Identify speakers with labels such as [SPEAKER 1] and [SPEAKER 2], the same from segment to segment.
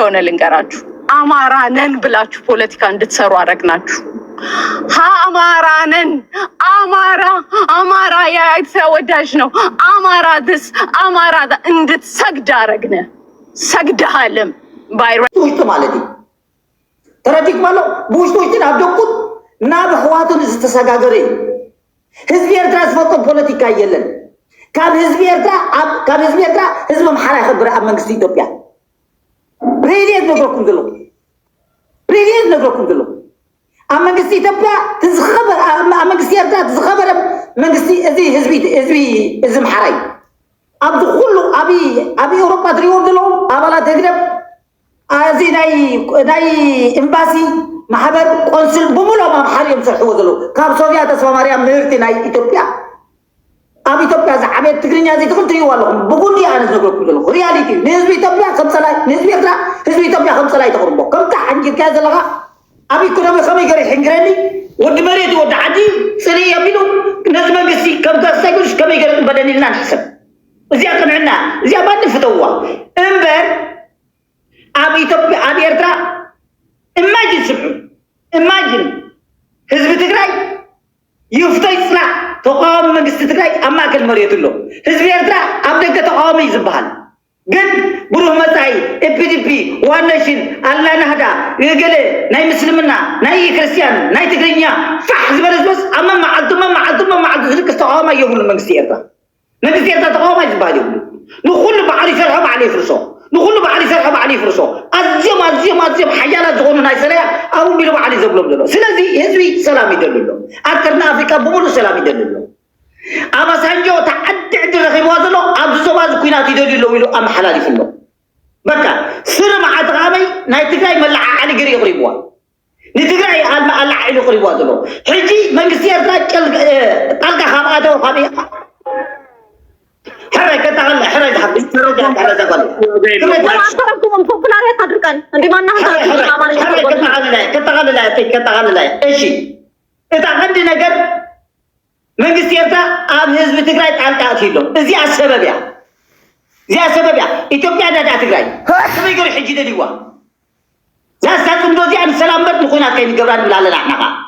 [SPEAKER 1] እንደሆነ ልንገራችሁ። አማራ ነን ብላችሁ ፖለቲካ እንድትሰሩ አረግናችሁ። አማራ ነን፣ አማራ የኤርትራ ወዳጅ ነው፣ አማራ ድስ አማራ እንድትሰግድ አረግነ። ሰግደሃልም
[SPEAKER 2] ውሽጥ ማለት ተረዲክ ማለት ውሽጦችን አደቁት እና በህዋትን ዝተሰጋገረ ህዝቢ ኤርትራ ዝፈቅድ ፖለቲካ የለን። ካብ ህዝቢ ኤርትራ ህዝቢ መሓራ ይኽብር ኣብ መንግስቲ ኢትዮጵያ ሬድየት ነግረኩም ዘሎ ኣብ መንግስቲ ኢትዮጵያ ትዝኸበር ኣብ መንግስቲ ኤርትራ ትዝኸበረ መንግስቲ እዚ ህዝቢ መሓራ እዩ። ኣብዚ ኩሉ ኣብ ኤውሮጳ ትሪእዎም ዘለዎም ኣባላት ህግደብ እዚ ናይ ኤምባሲ ማሕበር ቆንስል ብምሎም ኣምሓር እዮም ዝሰርሕዎ ዘለዉ ካብ ሶቪያ ተስፋ ማርያም ምህርቲ ናይ ኢትዮጵያ ኣብ ኢትዮጵያ ዝዓበየት ትግርኛ ዘይትኽእል ትሪእዎ ኣለኹም። ብጉንዲ ኣነ ዝነግረኩም ዘለኹ ሪያሊቲ እዩ። ንህዝቢ ኢትዮጵያ ከም ፀላይ ንህዝቢ ኤርትራ ህዝቢ ኢትዮጵያ ከም ፀላይ ተቕርቦ ከምታ ሓንጊርካ ዘለኻ ኣብ ኢኮኖሚ ከመይ ገር ይሕንግረኒ ወዲ መሬት ወዲ ዓዲ ፅሪ ኣቢሉ ነዚ መንግስቲ ከም ተሳይጉሽ ከመይ ገር በደኒ ኢልና ንሕሰብ እዚኣ ቅንዕና እዚኣ ማን ፍተውዋ እምበር ኣብ ኢትዮጵያ ኣብ ኤርትራ ኢማጂን ስምዑ ኢማጂን ህዝቢ ትግራይ ይፍቶ ይፅላዕ ተቃዋሚ መንግስቲ ትግራይ ኣብ ማእከል መሬት ኣሎ። ህዝቢ ኤርትራ ኣብ ደገ ተቃዋሚ እዩ ዝበሃል ግን ብሩህ መጻኢ ኤፒዲፒ ዋነሽን አላናህዳ ገለ ናይ ምስልምና ናይ ክርስቲያን ናይ ትግርኛ ፋሕ ዝበለዝበስ ኣብ መማዓልቱ ዝልቅስ ተቃዋማ የብሉ መንግስቲ ኤርትራ ተቃዋማ ዝበሃል የብሉ ንኩሉ በዓል ይሰርሖ በዓል ይፍርሶ ንኩሉ በዓል ይሰርሖ በዓል ይፍርሶ ኣዝዮም ሓያላት ዝኾኑ ናይ ሰላያ ኣብኡ ቢሉ በዓል ዘብሎም ዘሎ። ስለዚ ህዝቢ ሰላም ይደሉ ኣሎ። ኣከርና ኣፍሪካ ብምሉእ ሰላም ይደሉ ኣሎ። ኣብ ኣሳንጆ ተዓዲ ዕዲ ረኺብዋ ዘሎ ኣብዚ ዞባ እዚ ኩናት ይደልዩ ኣለዉ ኢሉ ኣመሓላሊፉ ኣሎ። በቃ ስር መዓልቲ ከመይ ናይ ትግራይ መላዓዓሊ ገይሩ የቕሪብዋ ንትግራይ ኣላዓዒሉ ቅሪብዋ ዘሎ ሕጂ መንግስቲ ኤርትራ ጣልቃ ካብ ኣተው ከመይ حرك تغلى حرك حبيت ترجع على زبل كم بوبولارية تدركان عندي ما نحن كتغلى لا إيش إذا عندي نجار من قصيرته أب حزب تجري تعلق أكيدهم زي السبب يا إثيوبيا ده تجري كم يقول حجي ده ديوا زي ساتم دوزي عن سلام بس نكون أكيد جبران لا نحنا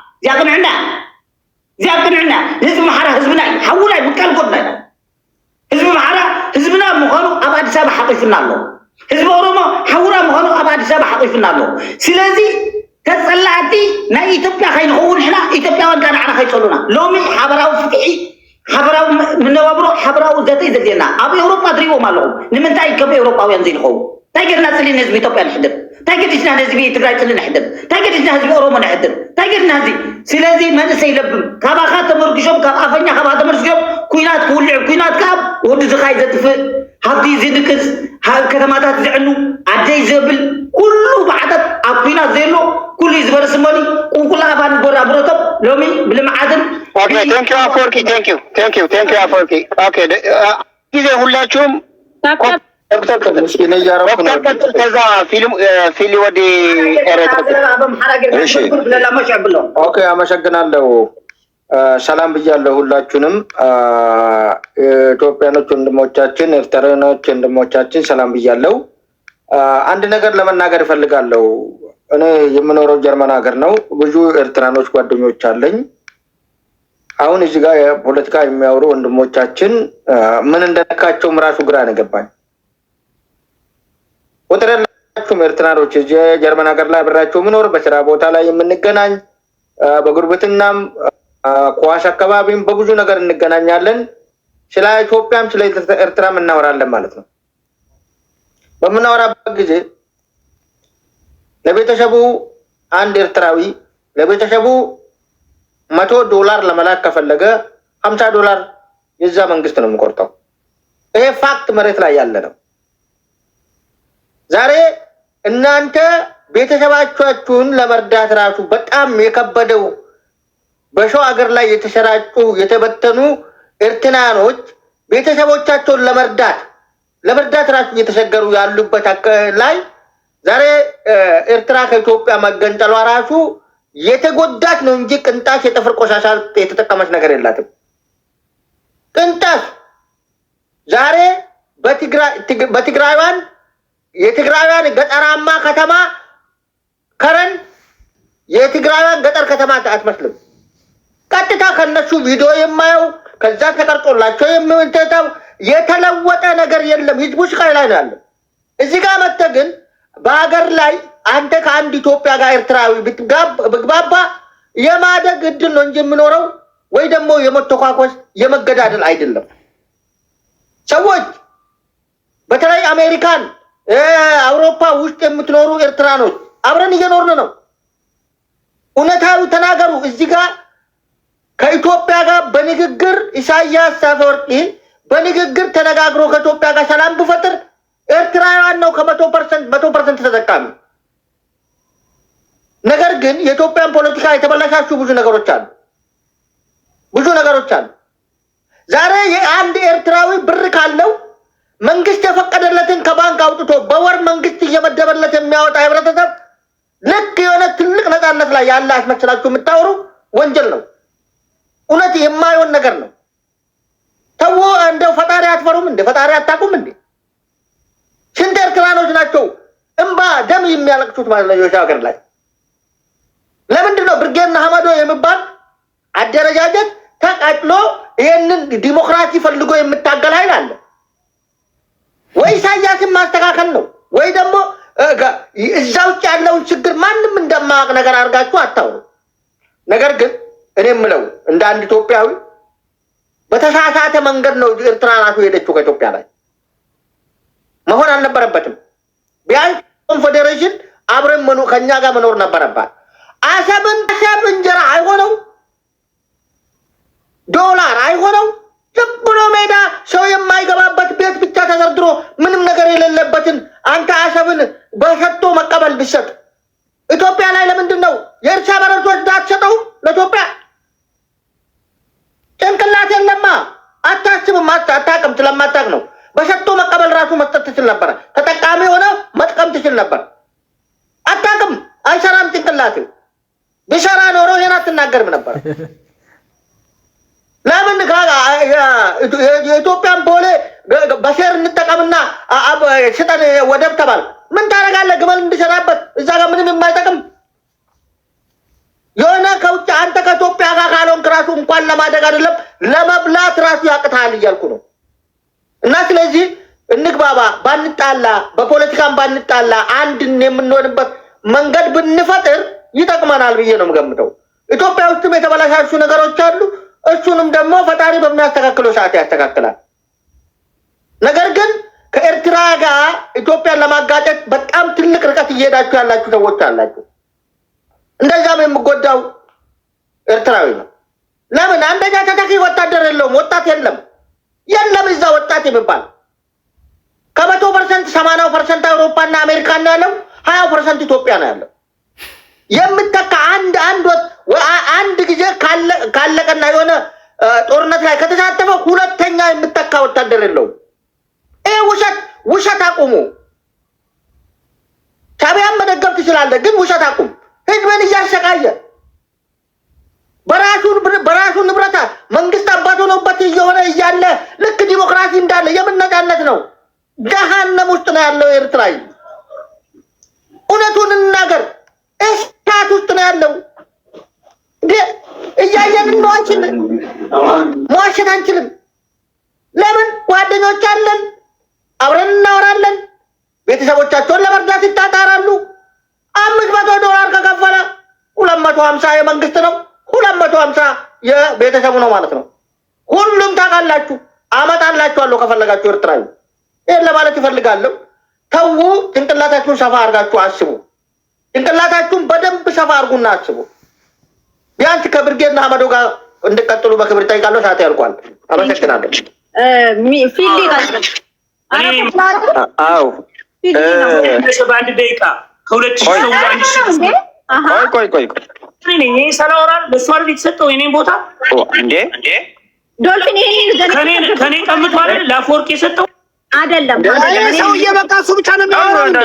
[SPEAKER 2] زي أكن عنا حزب محرة حزبنا حوله مكان قدنا ህዝቢ ማዕራ ህዝብና ምዃኑ ኣብ ኣዲስ ኣበባ ሓቂፍና ኣሎ። ህዝቢ ኦሮሞ ሓውራ ምዃኑ ኣብ ኣዲስ ኣበባ ሓቂፍና ኣሎ። ስለዚ ተፀላዕቲ ናይ ኢትዮጵያ ከይንኸውን ሕና ኢትዮጵያውያን ጋር ንዓና ከይፀሉና ሎሚ ሓበራዊ ፍትሒ ሓበራዊ ምነባብሮ ሓበራዊ ዘተይ ዘድልየና ኣብ ኤውሮጳ ትሪእዎም ኣለኹም ንምንታይ ከም ኤውሮጳውያን ዘይንኸውን እንታይ ገድና ፅሊ ንህዝቢ ኢትዮጵያ ንሕድር እንታይ ገዲስና ንህዝቢ ትግራይ ፅሊ ንሕድር እንታይ ገዲስና ህዝቢ ኦሮሞ ንሕድር እንታይ ገድና ህዚ ስለዚ መንእሰይ ይለብም ካባኻ ተመርጊሾም ካብ ኣፈኛ ካብኣ ተመርጊሾም ኩናት ክውልዕ ኩናት ካብ ወዲ ዝኻይ ዘጥፍእ ሃብቲ ዝድቅስ ከተማታት ዝዕኑ ዓደይ ዘብል ኩሉ ባዕታት ኣብ ኩናት ዘየሎ ኩሉ ዝበርስመኒ ቁንቁላ ኣፋን ጎራብረቶም ሎሚ ብልምዓትን ቴንክ ዩ አፈወርቂ ኦኬ ጊዜ ሁላችሁም ከዛ ፊልም ወዲ ኦኬ አመሰግናለሁ። ሰላም ብያለሁ ሁላችሁንም ኢትዮጵያኖች ወንድሞቻችን ኤርትራኖች ወንድሞቻችን ሰላም ብያለሁ። አንድ ነገር ለመናገር እፈልጋለሁ። እኔ የምኖረው ጀርመን ሀገር ነው። ብዙ ኤርትራኖች ጓደኞች አለኝ። አሁን እዚህ ጋር ፖለቲካ የሚያወሩ ወንድሞቻችን ምን እንደነካቸው ራሱ ግራ ነው ገባኝ። ቁጥር ያላችሁም ኤርትራኖች እዚህ ጀርመን ሀገር ላይ አብራችሁ ምኖር በስራ ቦታ ላይ የምንገናኝ በጉርብትናም ኳስ አካባቢም በብዙ ነገር እንገናኛለን። ስለ ኢትዮጵያም ስለ ኤርትራም እናወራለን ማለት ነው። በምናወራበት ጊዜ ለቤተሰቡ አንድ ኤርትራዊ ለቤተሰቡ $100 ለመላክ ከፈለገ $50 የዛ መንግስት ነው የሚቆርጠው። ይሄ ፋክት መሬት ላይ ያለ ነው። ዛሬ እናንተ ቤተሰባችሁን ለመርዳት ራሱ በጣም የከበደው በሸዋ ሀገር ላይ የተሰራጩ የተበተኑ ኤርትራኖች ቤተሰቦቻቸውን ለመርዳት ራሱ እየተቸገሩ ያሉበት ላይ ዛሬ ኤርትራ ከኢትዮጵያ መገንጠሏ ራሱ የተጎዳች ነው እንጂ ቅንጣት የጥፍር ቆሻሻ የተጠቀመች ነገር የላትም። ቅንጣት ዛሬ በትግራይዋን
[SPEAKER 3] የትግራይያን ገጠራማ ከተማ ከረን የትግራይያን ገጠር ከተማ አትመስልም። ቀጥታ ከነሱ ቪዲዮ የማየው ከዛ ተቀርጾላቸው የምንተታው የተለወጠ ነገር የለም። ህዝቡ ስቃይ ላይ ነው ያለው። እዚህ ጋር መጥተህ ግን በሀገር ላይ አንተ ከአንድ ኢትዮጵያ ጋር ኤርትራዊ ብትግባባ የማደግ እድል ነው እንጂ የምኖረው ወይ ደግሞ የመተኳኮስ የመገዳደል አይደለም። ሰዎች በተለይ አሜሪካን አውሮፓ ውስጥ የምትኖሩ ኤርትራኖች አብረን እየኖርን ነው። እውነታዊ ተናገሩ። እዚህ ጋር ከኢትዮጵያ ጋር በንግግር ኢሳያስ አፈወርቂ በንግግር ተነጋግሮ ከኢትዮጵያ ጋር ሰላም ብፈጥር ኤርትራውያን ነው ከ100% ተጠቃሚ። ነገር ግን የኢትዮጵያን ፖለቲካ የተበላሻችሁ ብዙ ነገሮች አሉ። ዛሬ የአንድ ኤርትራዊ ብር ካለው መንግስት የፈቀደለትን ከባንክ አውጥቶ በወር መንግስት እየመደበለት የሚያወጣ ህብረተሰብ ልክ የሆነ ትልቅ ነፃነት ላይ ያለ አስመስላችሁ የምታወሩ ወንጀል ነው። እውነት የማይሆን ነገር ነው። ተው እንደው ፈጣሪ አትፈሩም እንዴ? ፈጣሪ አታውቁም እንዴ? ስንት ኤርትራኖች ናቸው እንባ ደም የሚያለቅሱት ማለት ነው ሀገር ላይ? ለምንድን ነው ብርጌድ ንሓመዶ የሚባል አደረጃጀት ተቃጥሎ ይሄንን ዲሞክራሲ ፈልጎ የምታገል ኃይል አለ ወይ? ኢሳያስን ማስተካከል ነው ወይ ደግሞ እዛ ውጭ ያለውን ችግር ማንም እንደማያውቅ ነገር አድርጋችሁ አታውሩ። ነገር ግን እኔ የምለው እንደ አንድ ኢትዮጵያዊ በተሳሳተ መንገድ ነው ኤርትራ ራሱ ሄደችው ከኢትዮጵያ ላይ መሆን አልነበረበትም። ቢያንስ ኮንፌዴሬሽን አብረን ከኛ ጋር መኖር ነበረባት። አሰብ እንጀራ አይሆነው ዶላር አይሆነው ዝም ብሎ ሜዳ ሰው የማይገባበት ቤት ብቻ ተደርድሮ ምንም ነገር የሌለበትን አንተ አሰብን በሰጥቶ መቀበል ብሰጥ ኢትዮጵያ ላይ ለምንድን ነው የእርሻ መሬቶች ዳትሰጠው? ለኢትዮጵያ ጭንቅላት የለማ አታስብም፣ አታውቅም። ስለማታውቅ ነው። በሰጥቶ መቀበል ራሱ መስጠት ትችል ነበር። ተጠቃሚ ሆነ መጥቀም ትችል ነበር። አታውቅም፣ አይሰራም ጭንቅላት። ቢሰራ ኖሮ ይሄን አትናገርም ነበር። ለምን የኢትዮጵያን ቦሌ በሼር እንጠቀምና ሽጠን ወደብ ተባል? ምን ታደርጋለህ? ግመል እንድሰራበት እዛ ጋር ምንም የማይጠቅም የሆነ ከውጭ አንተ ከኢትዮጵያ ጋር ካልሆንክ ራሱ እንኳን ለማደግ አይደለም ለመብላት ራሱ ያቅታል እያልኩ ነው። እና ስለዚህ እንግባባ፣ ባንጣላ፣ በፖለቲካም ባንጣላ አንድ የምንሆንበት መንገድ ብንፈጥር ይጠቅመናል ብዬ ነው የምገምተው። ኢትዮጵያ ውስጥም የተበላሻሹ ነገሮች አሉ። እሱንም ደግሞ ፈጣሪ በሚያስተካክለው ሰዓት ያስተካክላል። ነገር ግን ከኤርትራ ጋር ኢትዮጵያን ለማጋጨት በጣም ትልቅ ርቀት እየሄዳችሁ ያላችሁ ሰዎች አላችሁ። እንደዛም የምጎዳው ኤርትራዊ ነው። ለምን? አንደኛ ተተኪ ወታደር የለውም፣ ወጣት የለም እዛ ወጣት የሚባል ከ100% 80% አውሮፓና አሜሪካ ነው ያለው፣ 20% ኢትዮጵያ ነው ያለው። የምተካ አንድ ጊዜ ካለቀና የሆነ ጦርነት ላይ ከተሳተፈ ሁለተኛ የምተካ ወታደር የለውም። ይሄ ውሸት አቁሙ። ሻዕቢያን መደገፍ ትችላለህ፣ ግን ውሸት አቁም። ህዝብን እያሰቃየ በራሱ ንብረት መንግስት አባት ሆኖበት እየሆነ እያለ ልክ ዲሞክራሲ እንዳለ የምን ነፃነት ነው? ጀሃነም ውስጥ ነው ያለው ኤርትራዊ። እውነቱን እንናገር፣ እሳት ውስጥ ነው ያለው። እያየን መዋሸት አንችልም። ለምን? ጓደኞች አለን፣ አብረን እናወራለን፣ ቤተሰቦቻቸውን ለመርዳት ይታጣራሉ። $500 ከከፈለ 250 የመንግስት ነው፣ 250 የቤተሰቡ ነው ማለት ነው። ሁሉም ታውቃላችሁ። አመጣላችኋለሁ ከፈለጋችሁ ኤርትራዊ። ይሄን ለማለት ይፈልጋለሁ። ተው፣ ጭንቅላታችሁን ሰፋ አድርጋችሁ አስቡ። ጭንቅላታችሁን በደንብ ሰፋ አድርጉና አስቡ። ቢያንስ ከብርጌድ ንሓመዶ ጋር እንድቀጥሉ በክብር ጠይቃለሁ። ሰዓት ያልቋል። አመሰግናለሁ።
[SPEAKER 4] በአንድ ደቂቃ
[SPEAKER 5] ቆይ
[SPEAKER 4] ይሄ ሰላወራል በሱ አይደል የተሰጠው የኔን ቦታ
[SPEAKER 5] እንዴ?
[SPEAKER 1] ዶልፊን
[SPEAKER 4] ከኔ ቀምቷል ለአፈወርቅ የሰጠው
[SPEAKER 1] አይደለም።
[SPEAKER 3] ሰውዬ በቃ እሱ ብቻ ነው የሚያወራው።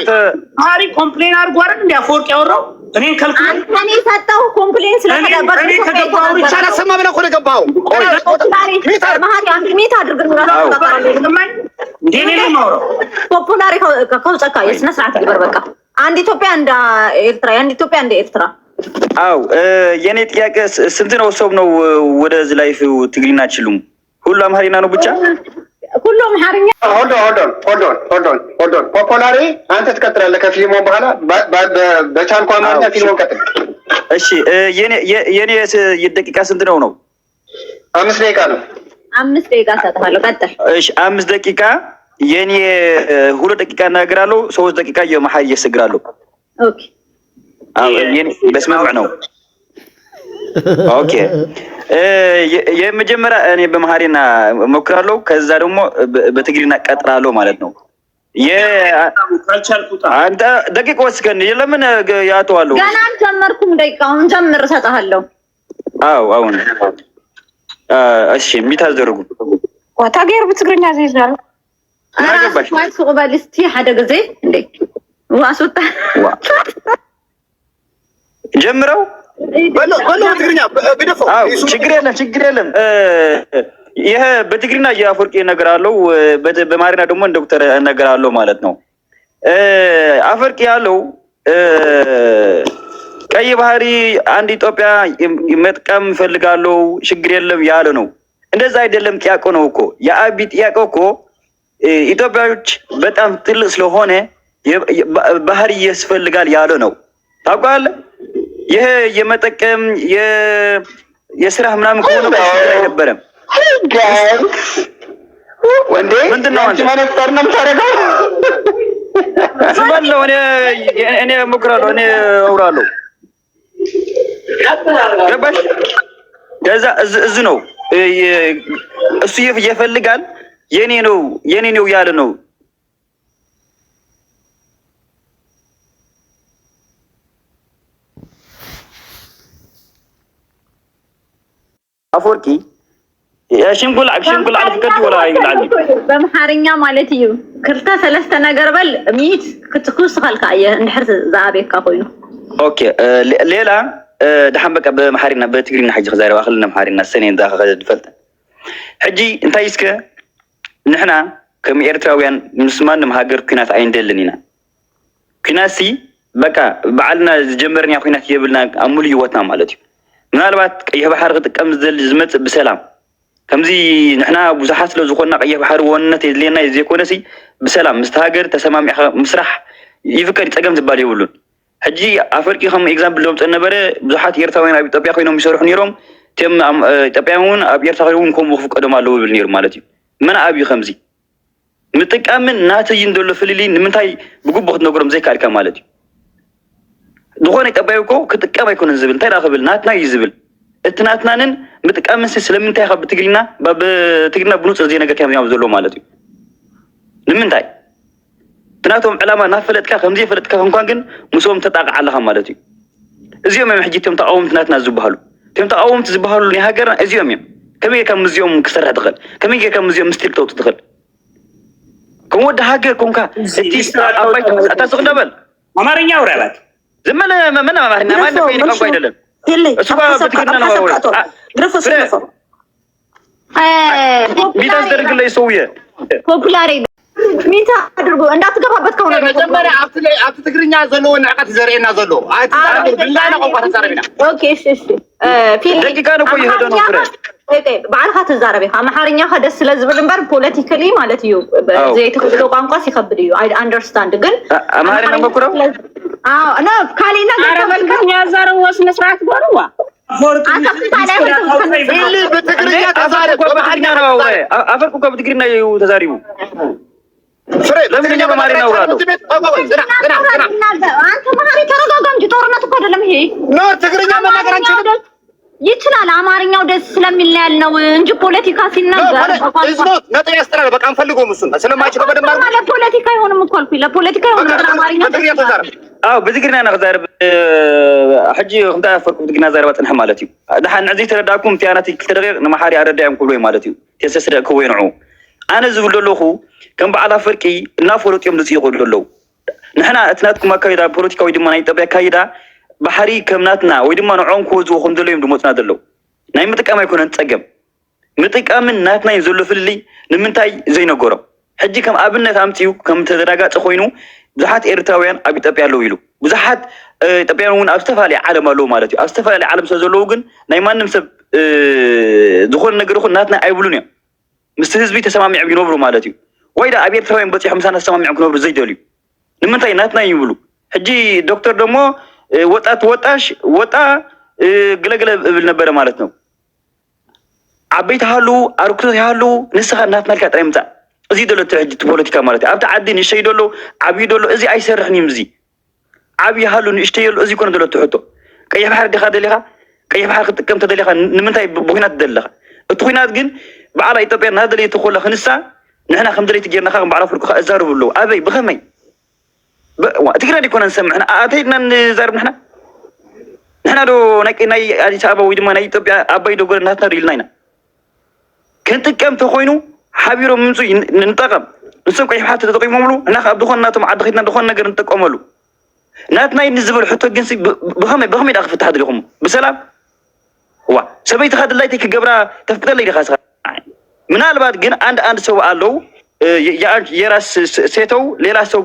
[SPEAKER 4] ሀሪ ኮምፕሌን አድርጎ አይደል እንደ አፈወርቅ ያወራው? እኔን ከልክሎ
[SPEAKER 1] እኔ ሰጠው ኮምፕሌን ስለተደበቀ
[SPEAKER 4] እኔ ከገባው
[SPEAKER 3] ይቻላ ሰማ ብለህ እኮ ነው የገባው።
[SPEAKER 1] ማሪ አንድ ሚት አድርገን
[SPEAKER 4] እንዴ ነው ማውራው
[SPEAKER 1] ፖፑላሪ ከውጸካ የስነ ስርዓት ግበር በቃ አንድ ኢትዮጵያ እንደ ኤርትራ አንድ ኢትዮጵያ እንደ ኤርትራ
[SPEAKER 5] አው የኔ ጥያቄ ስንት ነው ሰው ነው ወደዚህ ላይፍ ትግሪና አይችሉም ሁሉ አማርኛ ነው ብቻ
[SPEAKER 1] ሁሉ አማርኛ
[SPEAKER 3] ሆልድ ኦን ፖፑላሪ አንተ ትቀጥላለህ ከፊልሙ በኋላ በቻልኩ አማርኛ ፊልሙን ቀጥል
[SPEAKER 5] እሺ የኔ የደቂቃ ስንት ነው
[SPEAKER 3] 5 ደቂቃ ነው
[SPEAKER 1] 5 ደቂቃ ሰጥሃለሁ ቀጥል
[SPEAKER 5] እሺ 5 ደቂቃ የኔ 2 ደቂቃ እናገራለሁ 3 ደቂቃ የመሐይ ይስግራለሁ
[SPEAKER 1] ኦኬ
[SPEAKER 5] አው የኔ በስማዕ ነው ኦኬ የመጀመሪያ እኔ በመሐሪና ሞክራለሁ ከዛ ደግሞ በትግሪና ቀጥራለሁ ማለት ነው አንተ ደቂቃ ወስከን ለምን ያተዋለሁ
[SPEAKER 1] ገና ጀመርኩም ደቂቃውን ጀምር ሰጣለሁ
[SPEAKER 5] አው አሁን እሺ የሚታዘርጉ
[SPEAKER 1] ወታገር በትግርኛ ዘይዛል አራስ ማይክ ሱቀባልስቲ ሓደ ግዜ እንዴ ዋሱታ
[SPEAKER 5] ጀምረው
[SPEAKER 3] በሎ ትግርኛ በደፈው
[SPEAKER 5] ችግር የለም ይሄ በትግርኛ ያፈርቅ ይነግራለው በማሪና ደግሞ ዶክተር እነግራለው ማለት ነው አፈርቅ ያለው ቀይ ባህሪ አንድ ኢትዮጵያ መጥቀም ፈልጋለው ችግር የለም ያለ ነው እንደዛ አይደለም ጥያቄው ነው እኮ የአቢ ጥያቄው እኮ ኢትዮጵያዎች በጣም ትልቅ ስለሆነ ባህሪ ያስፈልጋል ያለ ነው ታውቃለህ ይሄ የመጠቀም የስራ ምናምን ከሆነ አይነበረም
[SPEAKER 3] ወንዴ
[SPEAKER 5] ምንድነው አንተ
[SPEAKER 3] ማነስተር ነው ታረጋው
[SPEAKER 5] ስማለው እኔ ሞክራለሁ እኔ አውራለሁ ገባሽ ከዛ እዚ ነው እሱ ይፈልጋል የኔ ነው ያለ ነው አፈወርቂ ሽንጉል አልፍከት ወላ ይላል
[SPEAKER 1] በመሐርኛ ማለት እዩ ክልተ ሰለስተ ነገር በል ሚት ክትኩስ ካልካየ እንድሕር ዛቤካ ኮይኑ
[SPEAKER 5] ኦኬ ሌላ دحم بقى بمحارنا بتجرينا حاجة خزارة وآخرنا محارنا السنة إنت أخذ دفلت حجي أنت يسكى نحنا كم إيرتراويان مسلمان مهاجر كناس عين دلنينا كناسي بقى بعلنا جمرنا كناس يبلنا أمولي وطنا مالتي من الوقت أيه بحر كم زمت بسلام كم زي نحنا بزحات لو زخنا أيه بحر ونت لينا زي كونسي بسلام مستهاجر تسمع مسرح يفكر يتقم زبالي يقولون حجي أفريقيا هم إكزامبل لهم تنبره بزحات يرتاوين أبي طبيعي خينهم يسرحون يروم تم طبيعيون أبي يرتاوين كم وفق قدام الله بالنير مالتي من أبي خمسي متكامل ناتجين دول فليلين من تاي بقول بخد نقرم زي كاركا مالتي دخون طبيعيكو كتكام يكون الزبل تاي راخبل ناتنا يزبل التناتنانن متكامل سلم من تاي خب تجرينا باب تجرينا بنوت زي نجا كام يوم زلوا مالتي لمن تاي تناتهم علامة نافلت كا خمزي فلت كا كان جن مسوم تتاق علىها مالتي ازيوم يوم حجيتهم تقاوم تناتنا زبهالو تم تقاوم تزبهالو لهاجرنا ازيوم يوم كم يكم مزيوم كسر هتدخل كم يكم مزيوم مستيك تو تدخل كم ود هاجر كم كا تيس أبايت أتاسق دبل
[SPEAKER 4] أمارينيا ورالات
[SPEAKER 5] زمان ما أمارينيا ما نبي نكمل كويدلن سوى بتكلمنا نوارد
[SPEAKER 1] غرفة
[SPEAKER 5] بيتاس درج اللي يسويه
[SPEAKER 1] ፖፑላሪ ሚታ አድርጎ እንዳትገባበት ከሆነ
[SPEAKER 3] መጀመሪያ አፍ ትግርኛ ዘሎ ንዕቀት ዘርኤና ዘሎ አይ ብላና ቋንቋ ተዛረብና
[SPEAKER 1] ኦኬ እሺ ፊል
[SPEAKER 5] ደቂቃ ነው ቆይ ሄዶ ነው ፍሬ
[SPEAKER 1] ባልካ ተዛረበ አማርኛ ከደስ ስለዝብል እንበር ፖለቲካሊ ማለት እዩ በዚህ ተከብሎ ቋንቋ ሲከብድ እዩ አይ አንደርስታንድ ግን
[SPEAKER 5] አማርኛ መኩረው
[SPEAKER 1] አዎ እና ካሊና
[SPEAKER 6] አረበልከኛ ያዛረው ወስነ ስርዓት ጎርዋ
[SPEAKER 3] በትግርኛ ተዛረበ
[SPEAKER 5] በአማርኛ ነው አፈርኩ በትግርኛ ተዛሪቡ ፍሬ ለምን ነው በአማርኛ አውራለሁ
[SPEAKER 1] አንተ ማሪ ተረጋጋ እንጂ ጦርነት እኮ አይደለም ይሄ
[SPEAKER 3] ነው ትግርኛ መናገር አንችልም
[SPEAKER 1] ይችላል አማርኛው ደስ ስለሚለያል ነው እንጂ ፖለቲካ ሲናገር
[SPEAKER 3] እዝኖት ነጥብ ያስተላል በቃ አንፈልገውም እሱን ስለማይችለው በደንብ አድርጎ
[SPEAKER 1] ለፖለቲካ አይሆንም እኮ አልኩኝ ለፖለቲካ አይሆንም አማርኛው
[SPEAKER 3] ትግርኛ ተዛረበ
[SPEAKER 5] አው በትግርኛ ነغዛርብ حجي እንታ ፈርኩ ትግርኛ ዛረባ ጽንሐ ማለት እዩ ደሓን ዕዚ ተረዳኩም ቲያናቲ ክተደረግ ንማሓሪ አረዳይም ኩሉ ማለት እዩ ተሰስደ ከወይንዑ አነ ዝብል ዘለኹ ከም በዓላ ፍርቂ እና ፎሎቲዮም ዝጽይቁ ዘለዉ ንሕና እትናትኩም አካይዳ ፖለቲካዊ ድማ ናይ ኢትዮጵያ አካይዳ ባህሪ ከምናትና ወይ ድማ ንዖን ኮዝዎ ከም ዘለዮም ድሞፅና ዘለዉ ናይ ምጥቃም ኣይኮነን ፀገም ምጥቃምን ናትና ዘሎ ፍልሊ ንምንታይ ዘይነገሮም ሕጂ ከም ኣብነት ኣምፅኡ ከም ተዘናጋፀ ኮይኑ ብዙሓት ኤርትራውያን ኣብ ኢትዮጵያ ኣለዉ ኢሉ ብዙሓት ኢትዮጵያውያን እውን ኣብ ዝተፈላለዩ ዓለም ኣለዉ ማለት እዩ ኣብ ዝተፈላለዩ ዓለም ስለ ዘለዉ ግን ናይ ማንም ሰብ ዝኾነ ነገር ይኹን ናትና ኣይብሉን እዮም ምስቲ ህዝቢ ተሰማሚዖም ይነብሩ ማለት እዩ ወይ ዳ ኣብ ኤርትራውያን በፂሖም ምሳና ተሰማሚዖም ክነብሩ ዘይደልዩ ንምንታይ ናትና ይብሉ ሕጂ ዶክተር ደሞ ወጣት ወጣሽ ወጣ ግለግለ እብል ነበረ ማለት ነው ዓበይቲ ሃሉ ኣርክቶት ሃሉ ንስኻ ናትና ልካ ጥራይ ምፃእ እዚ ደሎ ትሕጂ ፖለቲካ ማለት እዩ ኣብቲ ዓዲ ንእሽተይ ደሎ ዓብዪ ደሎ እዚ ኣይሰርሕን እዮም እዚ ዓብዪ ሃሉ ንእሽተይ ደሎ እዚ ኮነ ደሎ ትሕቶ ቀይሕ ባሕሪ ዲኻ ደሊኻ ቀይሕ ባሕሪ ክትጥቀም ተደሊኻ ንምንታይ ብኩናት ትደለኻ እቲ ኩናት ግን በዓላ ኢትዮጵያ እናደለየት ኮሎ ክንሳ ንሕና ከም ደለይቲ ጌርና ከም በዓላ ፍርኩ እዛርቡ ኣለዉ ኣበይ ብኸመይ ትግራይ ዲኮና ንሰምዕ ኣተይድና ንዛርብ ንሕና ዶ ናይ ኣዲስ ኣበባ ወይ ድማ ናይ ኢትዮጵያ ኣባይ ዶ ጎረ ናትና ዶ ኢልና ኢና ክንጥቀም ተኮይኑ ሓቢሮም ምንፁ ንጠቐም ንሶም ቀይሕ ባሕሪ ተጠቂሞምሉ እና ኣብ ዝኾነ ናቶም ዓዲ ኸይድና ዝኾነ ነገር ንጥቀመሉ ናትና ንዝበሉ ሕቶ ግን ብኸመይ ዳ ክፍታሕ ደሊኹም ብሰላም ዋ ሰበይትኻ ድላይተይ ክገብራ ተፍቅደለይ ዲኻ ስኻ ምናልባት ግን አንድ ሰው አለው የራስ ሴተው ሌላ ሰው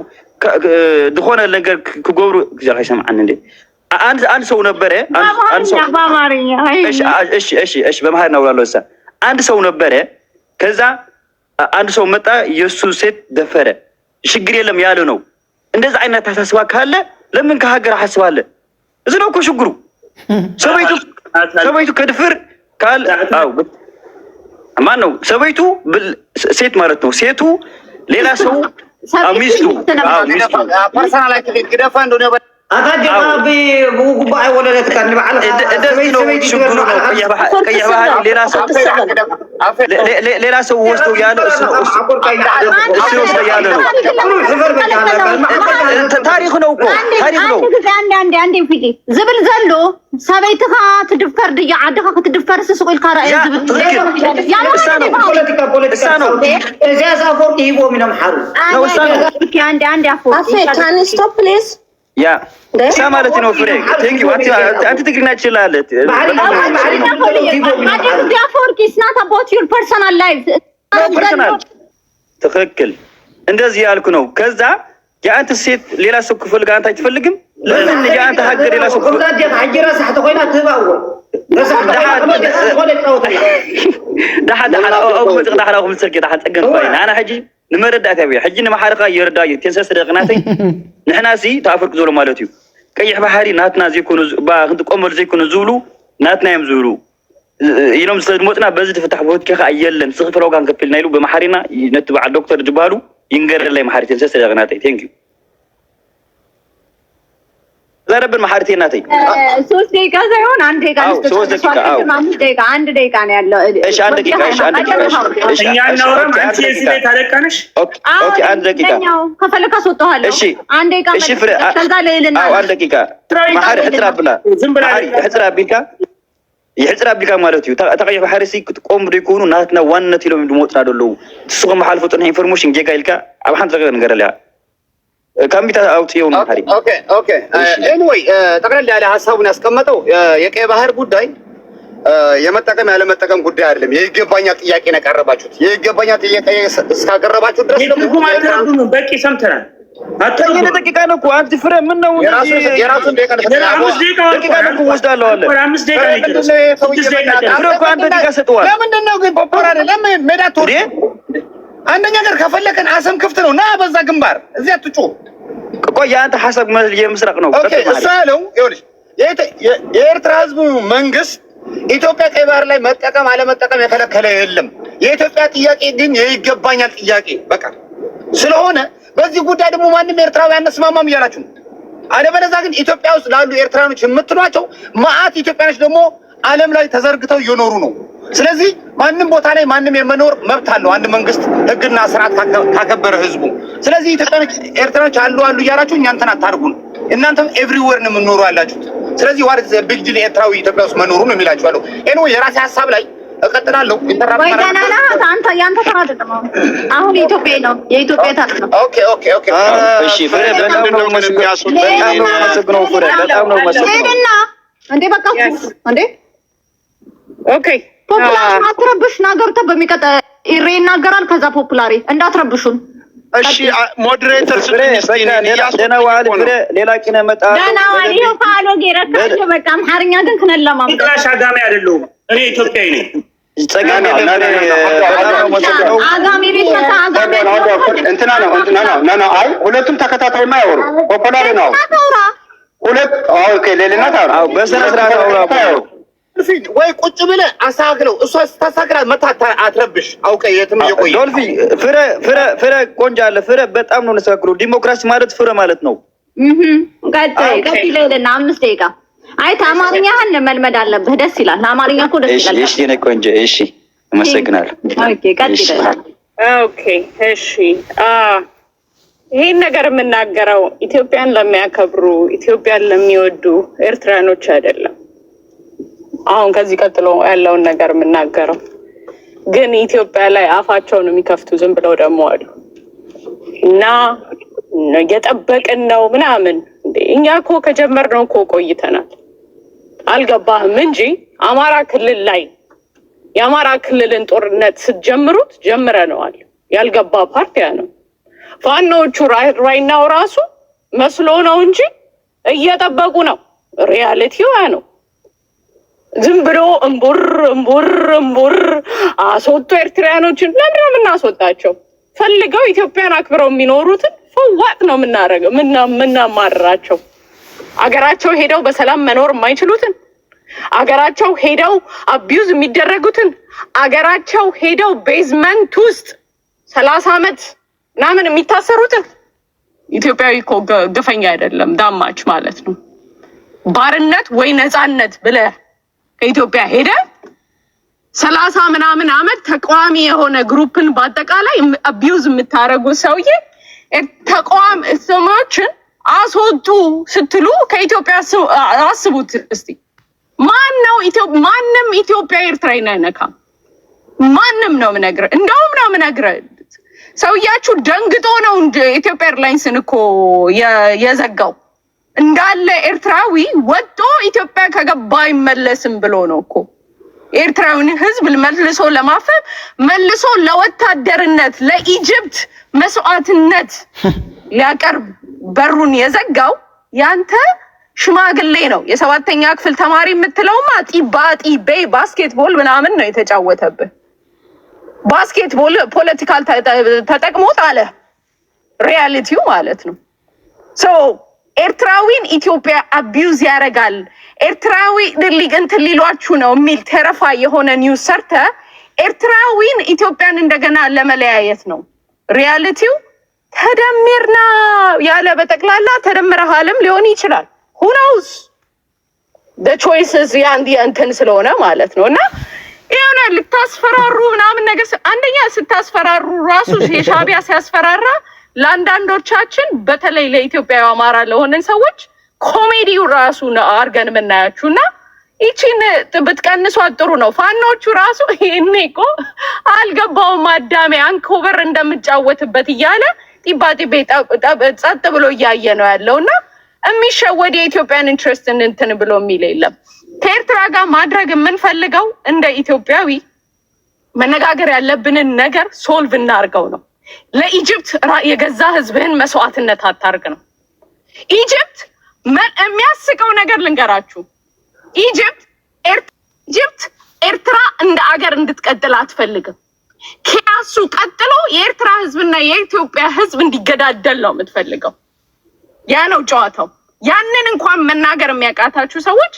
[SPEAKER 5] ድኾነ ነገር ክገብሩ ግዛይ ሰማዓን እንዴ አንድ ሰው ነበረ አንድ ሰው
[SPEAKER 6] በአማርኛ
[SPEAKER 5] እሺ በመሃል ነው ያለው እሳ አንድ ሰው ነበረ ከዛ አንድ ሰው መጣ የሱ ሴት ደፈረ ችግር የለም ያለ ነው እንደዛ አይነት ተሳስባ ካለ ለምን ከሀገር ሐስባለ እዚ ነው እኮ ችግሩ ሰበይቱ ከድፍር ካል አው ማን ነው ሰበይቱ ሴት ማለት ነው ሴቱ ሌላ ሰው ሚስቱ
[SPEAKER 3] ፐርሰናላይቲ ግደፋ እንደሆነ
[SPEAKER 2] አታጀባ በጉባኤ ወለለት ካን በዓል
[SPEAKER 5] ሌላ ሰው ወስዶ ያለ እሱ ያለ ነው ታሪክ ነው እኮ ታሪክ ነው
[SPEAKER 1] አንዴ ፊቲ ዝብል ዘሎ ሰበይትኻ ትድፈር ድያ ዓድኻ ክትድፈር ስስቁል ካራይ ዝብል
[SPEAKER 2] ፖለቲካ ነው እዚያ ሳፎር ይቦ ምንም ሓሩ
[SPEAKER 1] ነው አንዴ
[SPEAKER 6] can you stop please
[SPEAKER 5] ያ ሰማለት ነው ፍሬ ቴንክ ዩ አንተ ትግሪና ይችላል ትክክል እንደዚህ ያልኩ ነው ከዛ የአንተ ሴት ሌላ ሰው ክፈልግ አንተ አይፈልግም ለምን የአንተ ሀገር ሌላ ሰው ክፈልግ
[SPEAKER 2] ሀገር ሳህተ ኮይና ትባው
[SPEAKER 5] دحلاهم سركي تحت أجن فاين أنا حجي نمردات أبي حجي نمحرقة يرداي تنسى رقناتي نحنا سي تعرف زولو مالتيو كي بحري ناتنا زي كونو با خدك أمر زي كونو زولو ناتنا يمزولو ينوم سلمتنا بزد فتح بوت كخ أيلن صغف روقان كفيل نايلو بمحرنا نتبع الدكتور جبالو ينقر لي محري تنسى رقناتي ثانك يو لا رب المحارتي ناتي
[SPEAKER 1] ሶስት ደቂቃ ሳይሆን አንድ ደቂቃ አንድ ደቂቃ ነው ያለው
[SPEAKER 5] እሺ አንድ ደቂቃ እሺ
[SPEAKER 4] እኛ እናውራም አንቺ እዚህ ላይ ታለቃነሽ
[SPEAKER 5] ኦኬ አንድ ደቂቃ
[SPEAKER 1] ከፈለከ አስወጣዋለሁ አንድ ደቂቃ
[SPEAKER 5] እሺ ፍሬ
[SPEAKER 1] ከዛ ለይልና
[SPEAKER 5] አንድ ደቂቃ ማሐር ህጥራብላ
[SPEAKER 4] ዝም ብላ
[SPEAKER 5] ህጥራብልካ ይህጥራብልካ ማለት እዩ ተቀየ ባሕርሲ ክትቆም ደይኮኑ ናትና ዋንነት ኢሎም ድሞጥና ደለው ትስኹ መሓልፈጡን ኢንፎርሜሽን ጌጋ ኢልካ ኣብ ሓንቲ ነገር ንገረልያ ካምቢታ አውጥየው ነው ታሪክ
[SPEAKER 3] ኦኬ ኤኒዌይ ጠቅለል ያለ ሐሳቡን ያስቀመጠው የቀይ ባህር ጉዳይ የመጠቀም ያለ መጠቀም ጉዳይ አይደለም የይገባኛል ጥያቄ ነው ያቀረባችሁት የይገባኛል ጥያቄ እስካቀረባችሁ ድረስ
[SPEAKER 4] ደግሞ በቂ ሰምተናል
[SPEAKER 5] አጥተኝ ደቂቃ ነው እኮ አንተ ፍሬ ምን ነው
[SPEAKER 3] የራሱን
[SPEAKER 5] ደቂቃ ነው ወስዳለሁ አለ
[SPEAKER 4] 5 ደቂቃ
[SPEAKER 3] ለምንድን ነው ግን ፖፖራል ለምን ሜዳቶ አንደኛ ነገር ከፈለከን አሰም ክፍት ነው ና በዛ ግንባር እዚያ አትጩ
[SPEAKER 5] ቆይ አንተ ሐሳብ የምስራቅ ነው
[SPEAKER 3] ኦኬ እሱ ያለው ይኸውልሽ የኤርትራ ህዝብ መንግስት ኢትዮጵያ ቀይ ባህር ላይ መጠቀም አለ መጠቀም የከለከለ የለም የኢትዮጵያ ጥያቄ ግን የይገባኛል ጥያቄ በቃ ስለሆነ በዚህ ጉዳይ ደግሞ ማንንም ኤርትራዊ ያነስማማም ይያላችሁ አለበለዚያ ግን ኢትዮጵያ ውስጥ ላሉ ኤርትራኖች የምትሏቸው ማአት ኢትዮጵያኖች ደግሞ ዓለም ላይ ተዘርግተው እየኖሩ ነው ስለዚህ ማንንም ቦታ ላይ ማንንም የመኖር መብት አለው አንድ መንግስት ህግና ስርዓት ካከበረ ህዝቡ ስለዚህ ኢትዮጵያኖች ኤርትራኖች አሉ ይያላችሁ እናንተን አታርጉን እናንተም ኤቭሪዌር ነው የምትኖሩ ያላችሁት ስለዚህ ዋት ኢዝ ቢግ ዲል ኤርትራዊ ኢትዮጵያ ውስጥ መኖሩ ነው የሚላችሁ አለው ኤኒዌይ የራሴ ሐሳብ ላይ እቀጥላለሁ
[SPEAKER 1] ወይ ገናና አንተ ያንተ ተራደደ ነው አሁን ኢትዮጵያ ነው የኢትዮጵያ ታሪክ ነው
[SPEAKER 3] ኦኬ
[SPEAKER 5] እሺ ፍሬ በጣም ነው መስግነው ፍሬ በጣም ነው መስግነው
[SPEAKER 1] እንዴ በቃ እንዴ
[SPEAKER 6] ኦኬ
[SPEAKER 1] ፖፑላሽን አትረብሽ ና ገብተህ በሚቀጥለው ኢሬ ይናገራል ከዛ ፖፑላሪ እንዳትረብሹን
[SPEAKER 7] እሺ ሞዴሬተር
[SPEAKER 5] ደህና ዋል ፍሬ ሌላ ቂነ መጣ
[SPEAKER 1] ደህና ዋል ይኸው ፋሎ ገረካቸው በቃ አማርኛ ግን ከነላማ
[SPEAKER 4] እንግላሽ አጋሜ አይደለሁም እኔ ኢትዮጵያዊ ነኝ
[SPEAKER 5] ጸጋኔ
[SPEAKER 1] አጋሜ ቤት መጣ አጋሜ
[SPEAKER 7] እንትና ነው አይ ሁለቱም ተከታታይ ማይወሩ ፖፑላሪ ነው ሁለት ኦኬ ሌሊና ታው
[SPEAKER 5] በሰነ ስርዓት አውራው
[SPEAKER 3] ወይ ቁጭ ብለህ አሳክለው እሷ ስታሳክራት መታታ አትረብሽ አውቀ የትም ይቆይ
[SPEAKER 5] ዶልፊ ፍረ ቆንጆ አለ ፍረ በጣም ነው ነሳክሩ ዲሞክራሲ ማለት ፍረ ማለት ነው
[SPEAKER 1] ቀጥ ይለና 5 ደቂቃ አይ አማርኛህን መልመድ አለብህ ደስ ይላል አማርኛ እኮ ደስ ይላል
[SPEAKER 5] እሺ እኔ ቆንጆ እሺ አመሰግናለሁ
[SPEAKER 1] ኦኬ ቀጥ ይለና
[SPEAKER 6] ኦኬ እሺ ይሄን ነገር የምናገረው ኢትዮጵያን ለሚያከብሩ ኢትዮጵያን ለሚወዱ ኤርትራኖች አይደለም አሁን ከዚህ ቀጥሎ ያለውን ነገር የምናገረው ግን ኢትዮጵያ ላይ አፋቸውን የሚከፍቱ ዝም ብለው ደግሞ አሉ እና የጠበቅን ነው ምናምን እኛ እኮ ከጀመርነው እኮ ቆይተናል አልገባህም እንጂ አማራ ክልል ላይ የአማራ ክልልን ጦርነት ስትጀምሩት ጀምረነዋል ያልገባ ፓርቲ ያ ነው ፋኖቹ ራይናው ራሱ መስሎ ነው እንጂ እየጠበቁ ነው ሪያሊቲው ያ ነው ዝም ብሎ እምቡር አስወጡ ኤርትራያኖችን ለምን ነው የምናስወጣቸው ፈልገው ኢትዮጵያን አክብረው የሚኖሩትን ፈዋጥ ነው የምናረገው ምናማራቸው አገራቸው ሄደው በሰላም መኖር የማይችሉትን አገራቸው ሄደው አቢዩዝ የሚደረጉትን አገራቸው ሄደው ቤዝመንት ውስጥ 30 ዓመት ምናምን የሚታሰሩትን ኢትዮጵያዊ እኮ ግፈኛ አይደለም ዳማች ማለት ነው ባርነት ወይ ነፃነት ብለህ ከኢትዮጵያ ሄደ 30 ምናምን ዓመት ተቋሚ የሆነ ግሩፕን በአጠቃላይ አቢዩዝ የምታረጉ ሰውዬ ተቋም እስሞችን አስወጡ ስትሉ ከኢትዮጵያ አስቡት እስቲ ማንም ኢትዮጵያ ኤርትራን አይነካም ማንም ነው ምነግርህ እንደውም ነው ምነግርህ ሰውያችሁ ደንግጦ ነው እንደ ኢትዮጵያ ኤርላይንስን እኮ የዘጋው እንዳለ ኤርትራዊ ወጥቶ ኢትዮጵያ ከገባ አይመለስም ብሎ ነው እኮ ኤርትራዊን ህዝብ መልሶ ለማፈን መልሶ ለወታደርነት ለኢጅፕት መስዋዕትነት ሊያቀርብ በሩን የዘጋው ያንተ ሽማግሌ ነው የ7ኛ ክፍል ተማሪ የምትለውማ ጢባጢቤ ባስኬትቦል ምናምን ነው የተጫወተብህ ባስኬትቦል ፖለቲካል ተጠቅሞት አለ ሪያሊቲው ማለት ነው ሶ ኤርትራዊን ኢትዮጵያ አቢዩዝ ያረጋል ኤርትራዊ ድልግንት ሊሏችሁ ነው የሚል ተረፋ የሆነ ኒውስ ሰርተ ኤርትራዊን ኢትዮጵያን እንደገና ለመለያየት ነው ሪያሊቲው ተደምርና ያለ በጠቅላላ ተደምረሃልም ሊሆን ይችላል who knows the choices ያንዲ እንትን ስለሆነ ማለት ነውና ይሄን ልታስፈራሩ ምናምን ነገር አንደኛ ስታስፈራሩ ራሱ የሻቢያ ሲያስፈራራ ለአንዳንዶቻችን በተለይ ለኢትዮጵያ አማራ ለሆነን ሰዎች ኮሜዲው ራሱ አርገን መናያችሁና ይቺን ብትቀንሱ ጥሩ ነው ፋኖቹ ራሱ ይሄኔኮ አልገባውም አዳሜ አንኮቨር እንደምጫወትበት ይያለ ጢባጢቤ ጸጥ ብሎ ያየ ነው ያለውና የሚሸወድ የኢትዮጵያን ኢንትረስት እንትን ብሎ የሚል የለም ከኤርትራ ጋር ማድረግ የምንፈልገው እንደ ኢትዮጵያዊ መነጋገር ያለብንን ነገር ሶልቭ እናርገው ነው ለኢጅፕት የገዛ ህዝብህን መስዋዕትነት አታርግ ነው ኢጅፕት የሚያስቀው ነገር ልንገራችሁ ኢጅፕት ኤርትራ እንደ አገር እንድትቀጥል አትፈልግም ከያሱ ቀጥሎ የኤርትራ ህዝብና የኢትዮጵያ ህዝብ እንዲገዳደል ነው የምትፈልገው ያ ነው ጨዋታው ያንን እንኳን መናገር የሚያቃታችሁ ሰዎች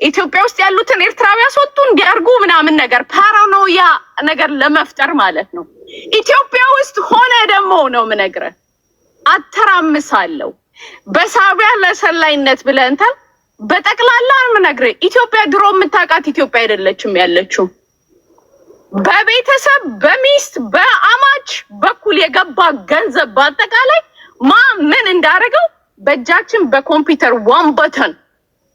[SPEAKER 6] ኢትዮጵያ ውስጥ ያሉትን ኤርትራዊ ያስወጡ እንዲያርጉ ምናምን ነገር ፓራኖያ ነገር ለመፍጠር ማለት ነው ኢትዮጵያ ውስጥ ሆነ ደግሞ ነው ምነግርህ አተራምሳለሁ በሳቢያ ለሰላይነት ብለንታል በጠቅላላ ምነግርህ ኢትዮጵያ ድሮ የምታውቃት ኢትዮጵያ አይደለችም ያለችው በቤተሰብ በሚስት በአማች በኩል የገባ ገንዘብ በአጠቃላይ ምን እንዳረገው በእጃችን በኮምፒውተር ዋን በተን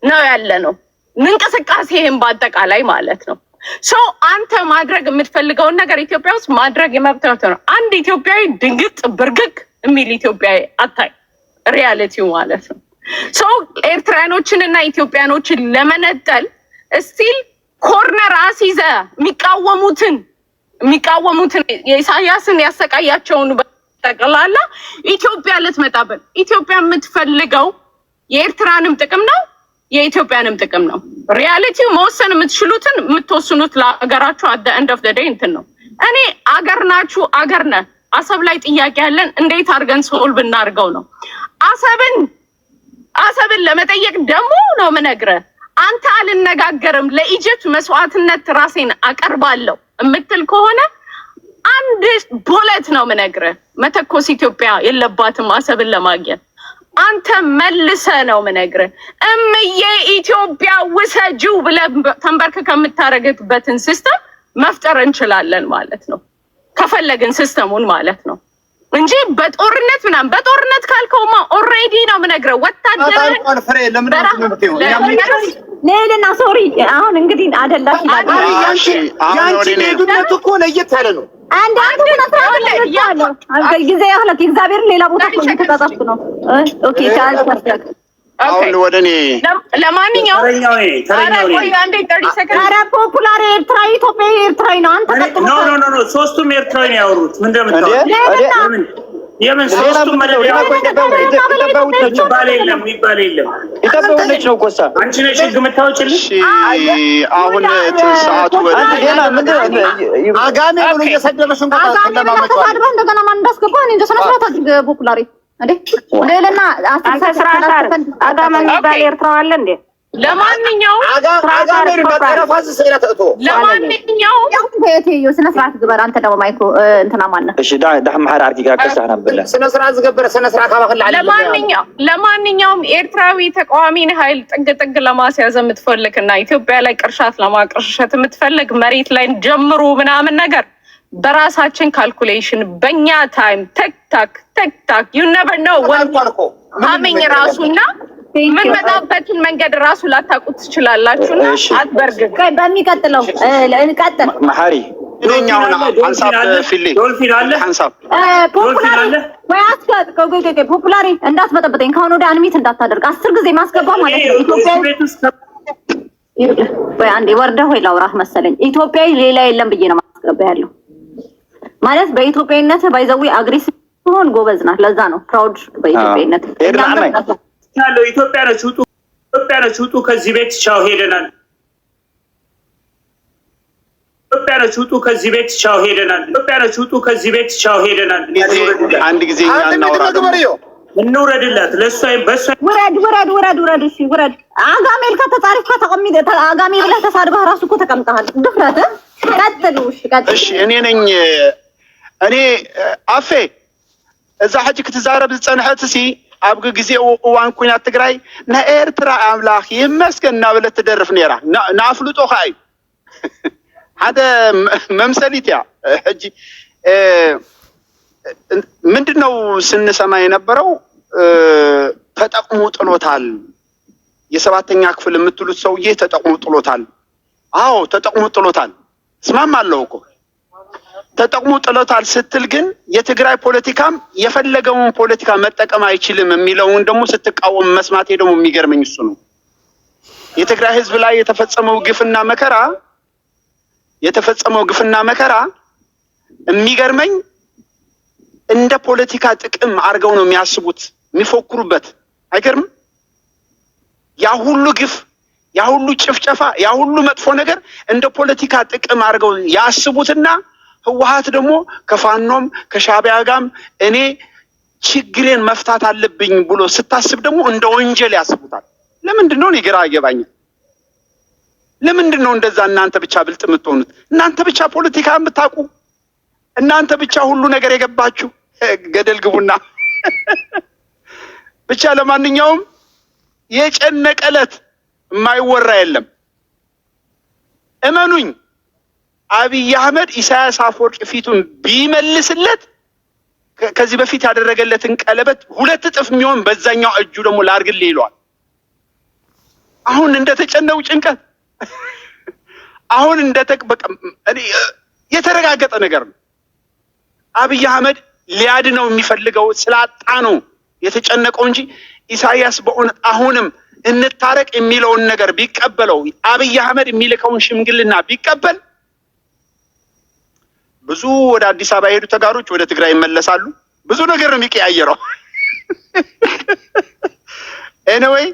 [SPEAKER 6] ነው ያለነው እንቅስቃሴህን በአጠቃላይ ማለት ነው ሰው አንተ ማድረግ የምትፈልገውን ነገር ኢትዮጵያ ውስጥ ማድረግ የመብትህ ነው አንድ ኢትዮጵያዊ ድንግጥ ብርግግ የሚል ኢትዮጵያዊ አታይ ሪያሊቲው ማለት ነው ሰው ኤርትራኖችንና ኢትዮጵያኖችን ለመነጠል ስቲል ኮርነር አስይዘ የሚቃወሙትን የሚቃወሙትን የኢሳያስን ያሰቃያቸውን ጠቅላላ ኢትዮጵያ ልትመጣበት ኢትዮጵያ የምትፈልገው የኤርትራንም ጥቅም ነው የኢትዮጵያንም ጥቅም ነው። ሪያሊቲው መወሰን የምትችሉትን የምትወስኑት ለሀገራችሁ አደ ኤንድ ኦፍ ዘ ዴይ እንትን ነው። እኔ አገር ናችሁ አገር ነህ። አሰብ ላይ ጥያቄ ያለን እንዴት አድርገን ሶልቭ እናድርገው ነው። አሰብን ለመጠየቅ ደግሞ ነው የምነግርህ። አንተ አልነጋገርም ለኢጅፕት መስዋዕትነት ራሴን አቀርባለሁ እምትል ከሆነ አንድ ቦለት ነው የምነግርህ። መተኮስ ኢትዮጵያ የለባትም አሰብን ለማግኘት። አንተ መልሰ ነው የምነግርህ። እምዬ ኢትዮጵያ ውሰጂው ብለህ ተንበርክ ከምታረግበትን ሲስተም መፍጠር እንችላለን ማለት ነው። ከፈለግን ሲስተሙን ማለት ነው እንጂ በጦርነት ምናምን በጦርነት ካልከውማ ኦልሬዲ ነው የምነግርህ። ወታደር
[SPEAKER 1] ሌልና ሶሪ አሁን እንግዲህ አይደላሽ
[SPEAKER 3] ያንቺ ሌሉነት እኮ ለየት ያለ ነው።
[SPEAKER 1] አንድ ጊዜ ያህለት እግዚአብሔር ሌላ ቦታ ተጣጣፍ ነው። ኦኬ ቻል ተስተክ
[SPEAKER 7] አሁን ወደኔ
[SPEAKER 6] ለማንኛውም ኧረ
[SPEAKER 1] ፖፑላር ኤርትራ ኢትዮጵያ ኤርትራ ነው። አንተ
[SPEAKER 4] ኖ ሶስቱም ኤርትራ ነው ያወሩት። ምን እንደምታወሩ የምን ሶስቱም መደብ ይባል የለም
[SPEAKER 5] ኢትዮጵያውያን ነው ኮሳ
[SPEAKER 4] አንቺ ነሽ ህግ የምታወጪልሽ።
[SPEAKER 7] አሁን ሰዓቱ
[SPEAKER 3] አጋሜ ነው እየሰደበሽ
[SPEAKER 1] እንደገና ማን እንዳስገባ እኔ እንደሰነ ስራት አድርገ ፖፑላር እንዴ ሌልና አንተ ስራት አጋሜ የሚባል ኤርትራ አለ እንዴ?
[SPEAKER 6] ለማንኛውም
[SPEAKER 1] ስነ ስርዓት ግበር። አንተ ደግሞ ማይኮ እንትና ማነው?
[SPEAKER 5] እሺ ዳህማር አርጊጋ ከሳና በላ
[SPEAKER 3] ስነ ስርዓት ዝገበረ ስነ ስርዓት አባከላ
[SPEAKER 6] ለማንኛውም ኤርትራዊ ተቃዋሚን ኃይል ጥግ ለማስያዝ የምትፈልግና ኢትዮጵያ ላይ ቅርሻት ለማቅርሸት የምትፈልግ መሬት ላይ ጀምሩ ምናምን ነገር በራሳችን ካልኩሌሽን በእኛ ታይም ተክታክ ዩ ነቨር ኖ ሀሚኝ ራሱና ምን መጣበትን መንገድ ራሱ ላታውቁት ትችላላችሁና አትበርግግ።
[SPEAKER 1] በሚቀጥለው እንቀጥል።
[SPEAKER 5] መሐሪ
[SPEAKER 7] እኛውና አንሳብ ፊሊ አንሳብ
[SPEAKER 1] ፖፑላሪ እንዳትበጠበጠኝ ከአሁን ወደ አንሚት እንዳታደርግ 10 ጊዜ ማስገባ ማለት ነው። ኢትዮጵያ ወይ አንዴ ወርደህ ወይ ላውራህ መሰለኝ። ኢትዮጵያዊ ሌላ የለም ብዬ ነው ማስገባ ያለው ማለት በኢትዮጵያዊነት ባይዘዊ አግሬሲቭ ሆን ጎበዝ ናት። ለዛ ነው ፕራውድ በኢትዮጵያዊነት
[SPEAKER 4] ያለው ኢትዮጵያ ነች ውጡ ከዚህ ቤት ቻው ሄደናል። ኢትዮጵያ ነች ውጡ ከዚህ ቤት ቻው ሄደናል።
[SPEAKER 7] አንድ ጊዜ
[SPEAKER 4] እንውረድላት ለሷ በሷ
[SPEAKER 1] ውረድ። እሺ ውረድ። አጋሜል ከተጻሪፍ ከተቀሚደ አጋሜ ብለህ ተሳድበህ ራሱ እኮ ተቀምጠሃል። ድፍረት ቀጥሉ።
[SPEAKER 7] እሺ እኔ አፌ እዛ ሐጂ ክትዛረብ ዝጸንሐት ሲ አብግ ጊዜ እዋን ኩናት ትግራይ ንኤርትራ አምላኽ ይመስገን እናብለት ትደርፍ ነራ ናፍልጦ ኸይ ሓደ መምሰሊት ያ ሕጂ ምንድነው ስንሰማ የነበረው ተጠቅሞ ጥሎታል። የሰባተኛ ክፍል የምትሉት ሰውዬ ተጠቅሞ ጥሎታል። አዎ ተጠቅሞ ጥሎታል። እስማማለሁ እኮ ተጠቅሞ ጥሎታል ስትል ግን የትግራይ ፖለቲካም የፈለገውን ፖለቲካ መጠቀም አይችልም የሚለውን ደግሞ ስትቃወም መስማቴ ደግሞ የሚገርመኝ እሱ ነው። የትግራይ ህዝብ ላይ የተፈጸመው ግፍና መከራ የሚገርመኝ እንደ ፖለቲካ ጥቅም አድርገው ነው የሚያስቡት የሚፎክሩበት። አይገርም? ያ ሁሉ ግፍ፣ ያ ሁሉ ጭፍጨፋ፣ ያ ሁሉ መጥፎ ነገር እንደ ፖለቲካ ጥቅም አድርገው ያስቡትና ህወሓት ደግሞ ከፋኖም ከሻዕቢያ ጋርም እኔ ችግሬን መፍታት አለብኝ ብሎ ስታስብ ደግሞ እንደ ወንጀል ያስቡታል። ለምንድን ነው ግራ አይገባኝም። ለምንድን ነው እንደዛ እናንተ ብቻ ብልጥ የምትሆኑት? እናንተ ብቻ ፖለቲካ የምታውቁ፣ እናንተ ብቻ ሁሉ ነገር የገባችሁ ገደል ግቡና ብቻ። ለማንኛውም የጨነቀለት የማይወራ የለም። እመኑኝ አብይ አህመድ ኢሳያስ አፈወርቂ ፊቱን ቢመልስለት ከዚህ በፊት ያደረገለትን ቀለበት 2 እጥፍ የሚሆን በዛኛው እጁ ደግሞ ላርግልህ ይለዋል። አሁን እንደተጨነው ጭንቀት አሁን እንደተበቀ የተረጋገጠ ነገር ነው። አብይ አህመድ ሊያድነው የሚፈልገው ስላጣ ነው የተጨነቀው እንጂ ኢሳያስ በእውነት አሁንም እንታረቅ የሚለውን ነገር ቢቀበለው አብይ አህመድ የሚልከውን ሽምግልና ቢቀበል ብዙ ወደ አዲስ አበባ የሄዱ ተጋሮች ወደ ትግራይ ይመለሳሉ። ብዙ ነገር ነው የሚቀያየረው። ኤኒዌይ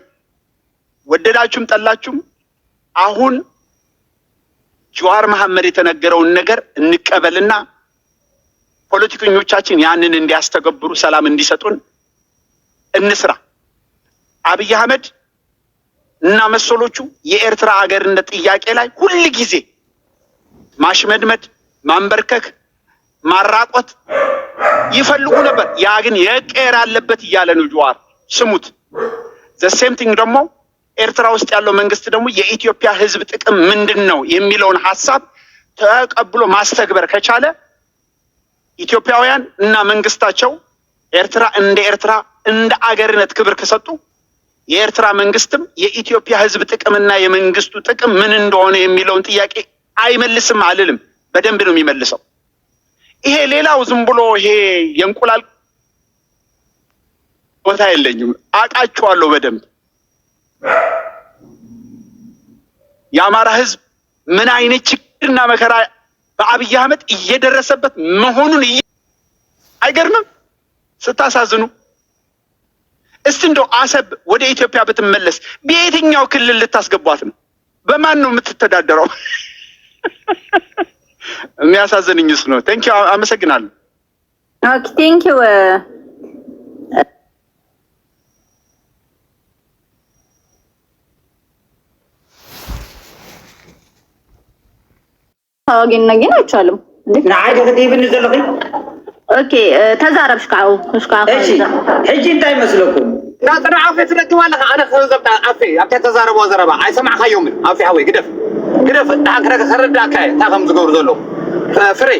[SPEAKER 7] ወደዳችሁም ጠላችሁም አሁን ጀዋር መሐመድ የተነገረውን ነገር እንቀበልና ፖለቲከኞቻችን ያንን እንዲያስተገብሩ ሰላም እንዲሰጡን እንስራ። አብይ አህመድ እና መሰሎቹ የኤርትራ ሀገርነት ጥያቄ ላይ ሁል ጊዜ ማሽመድመድ፣ ማንበርከክ፣ ማራቆት ይፈልጉ ነበር። ያ ግን የቀር አለበት እያለ ነው ጀዋር። ስሙት። ዘሴም ቲንግ ደግሞ ኤርትራ ውስጥ ያለው መንግስት ደግሞ የኢትዮጵያ ሕዝብ ጥቅም ምንድነው የሚለውን ሐሳብ ተቀብሎ ማስተግበር ከቻለ ኢትዮጵያውያን እና መንግስታቸው ኤርትራ እንደ አገርነት ክብር ከሰጡ የኤርትራ መንግስትም የኢትዮጵያ ሕዝብ ጥቅምና የመንግስቱ ጥቅም ምን እንደሆነ የሚለውን ጥያቄ አይመልስም አልልም፣ በደንብ ነው የሚመልሰው። ይሄ ሌላው ዝም ብሎ ይሄ የእንቁላል ቦታ የለኝም፣ አውቃቸዋለሁ በደንብ። የአማራ ህዝብ ምን አይነት ችግርና መከራ በአብይ አህመድ እየደረሰበት መሆኑን አይገርምም? ስታሳዝኑ። እስቲ እንደው አሰብ ወደ ኢትዮጵያ ብትመለስ በየትኛው ክልል ልታስገቧት ነው? በማን ነው የምትተዳደረው? የሚያሳዝንኝስ ነው። ቴንክ ዩ፣ አመሰግናለሁ።
[SPEAKER 1] ኦኬ ቴንክ ዩ። ታዋጊነኝ አይቻልም እንዴ?
[SPEAKER 2] ናዓደ ከዲብን ዘለኺ
[SPEAKER 1] ኦኬ ተዛረብ ሽካው
[SPEAKER 2] እሺ ሕጂ እንታይ መስለኩም
[SPEAKER 8] ናጥራ አፍት ለትዋለህ አነ ከዘብታ አፍ አፍታ ተዛረቡ ዘረባ አይሰማኸዮም አፍ ያወይ ግደፍ ዳክረ ከረዳካ ታኸም ዝገብሩ ዘሎ ፍሬ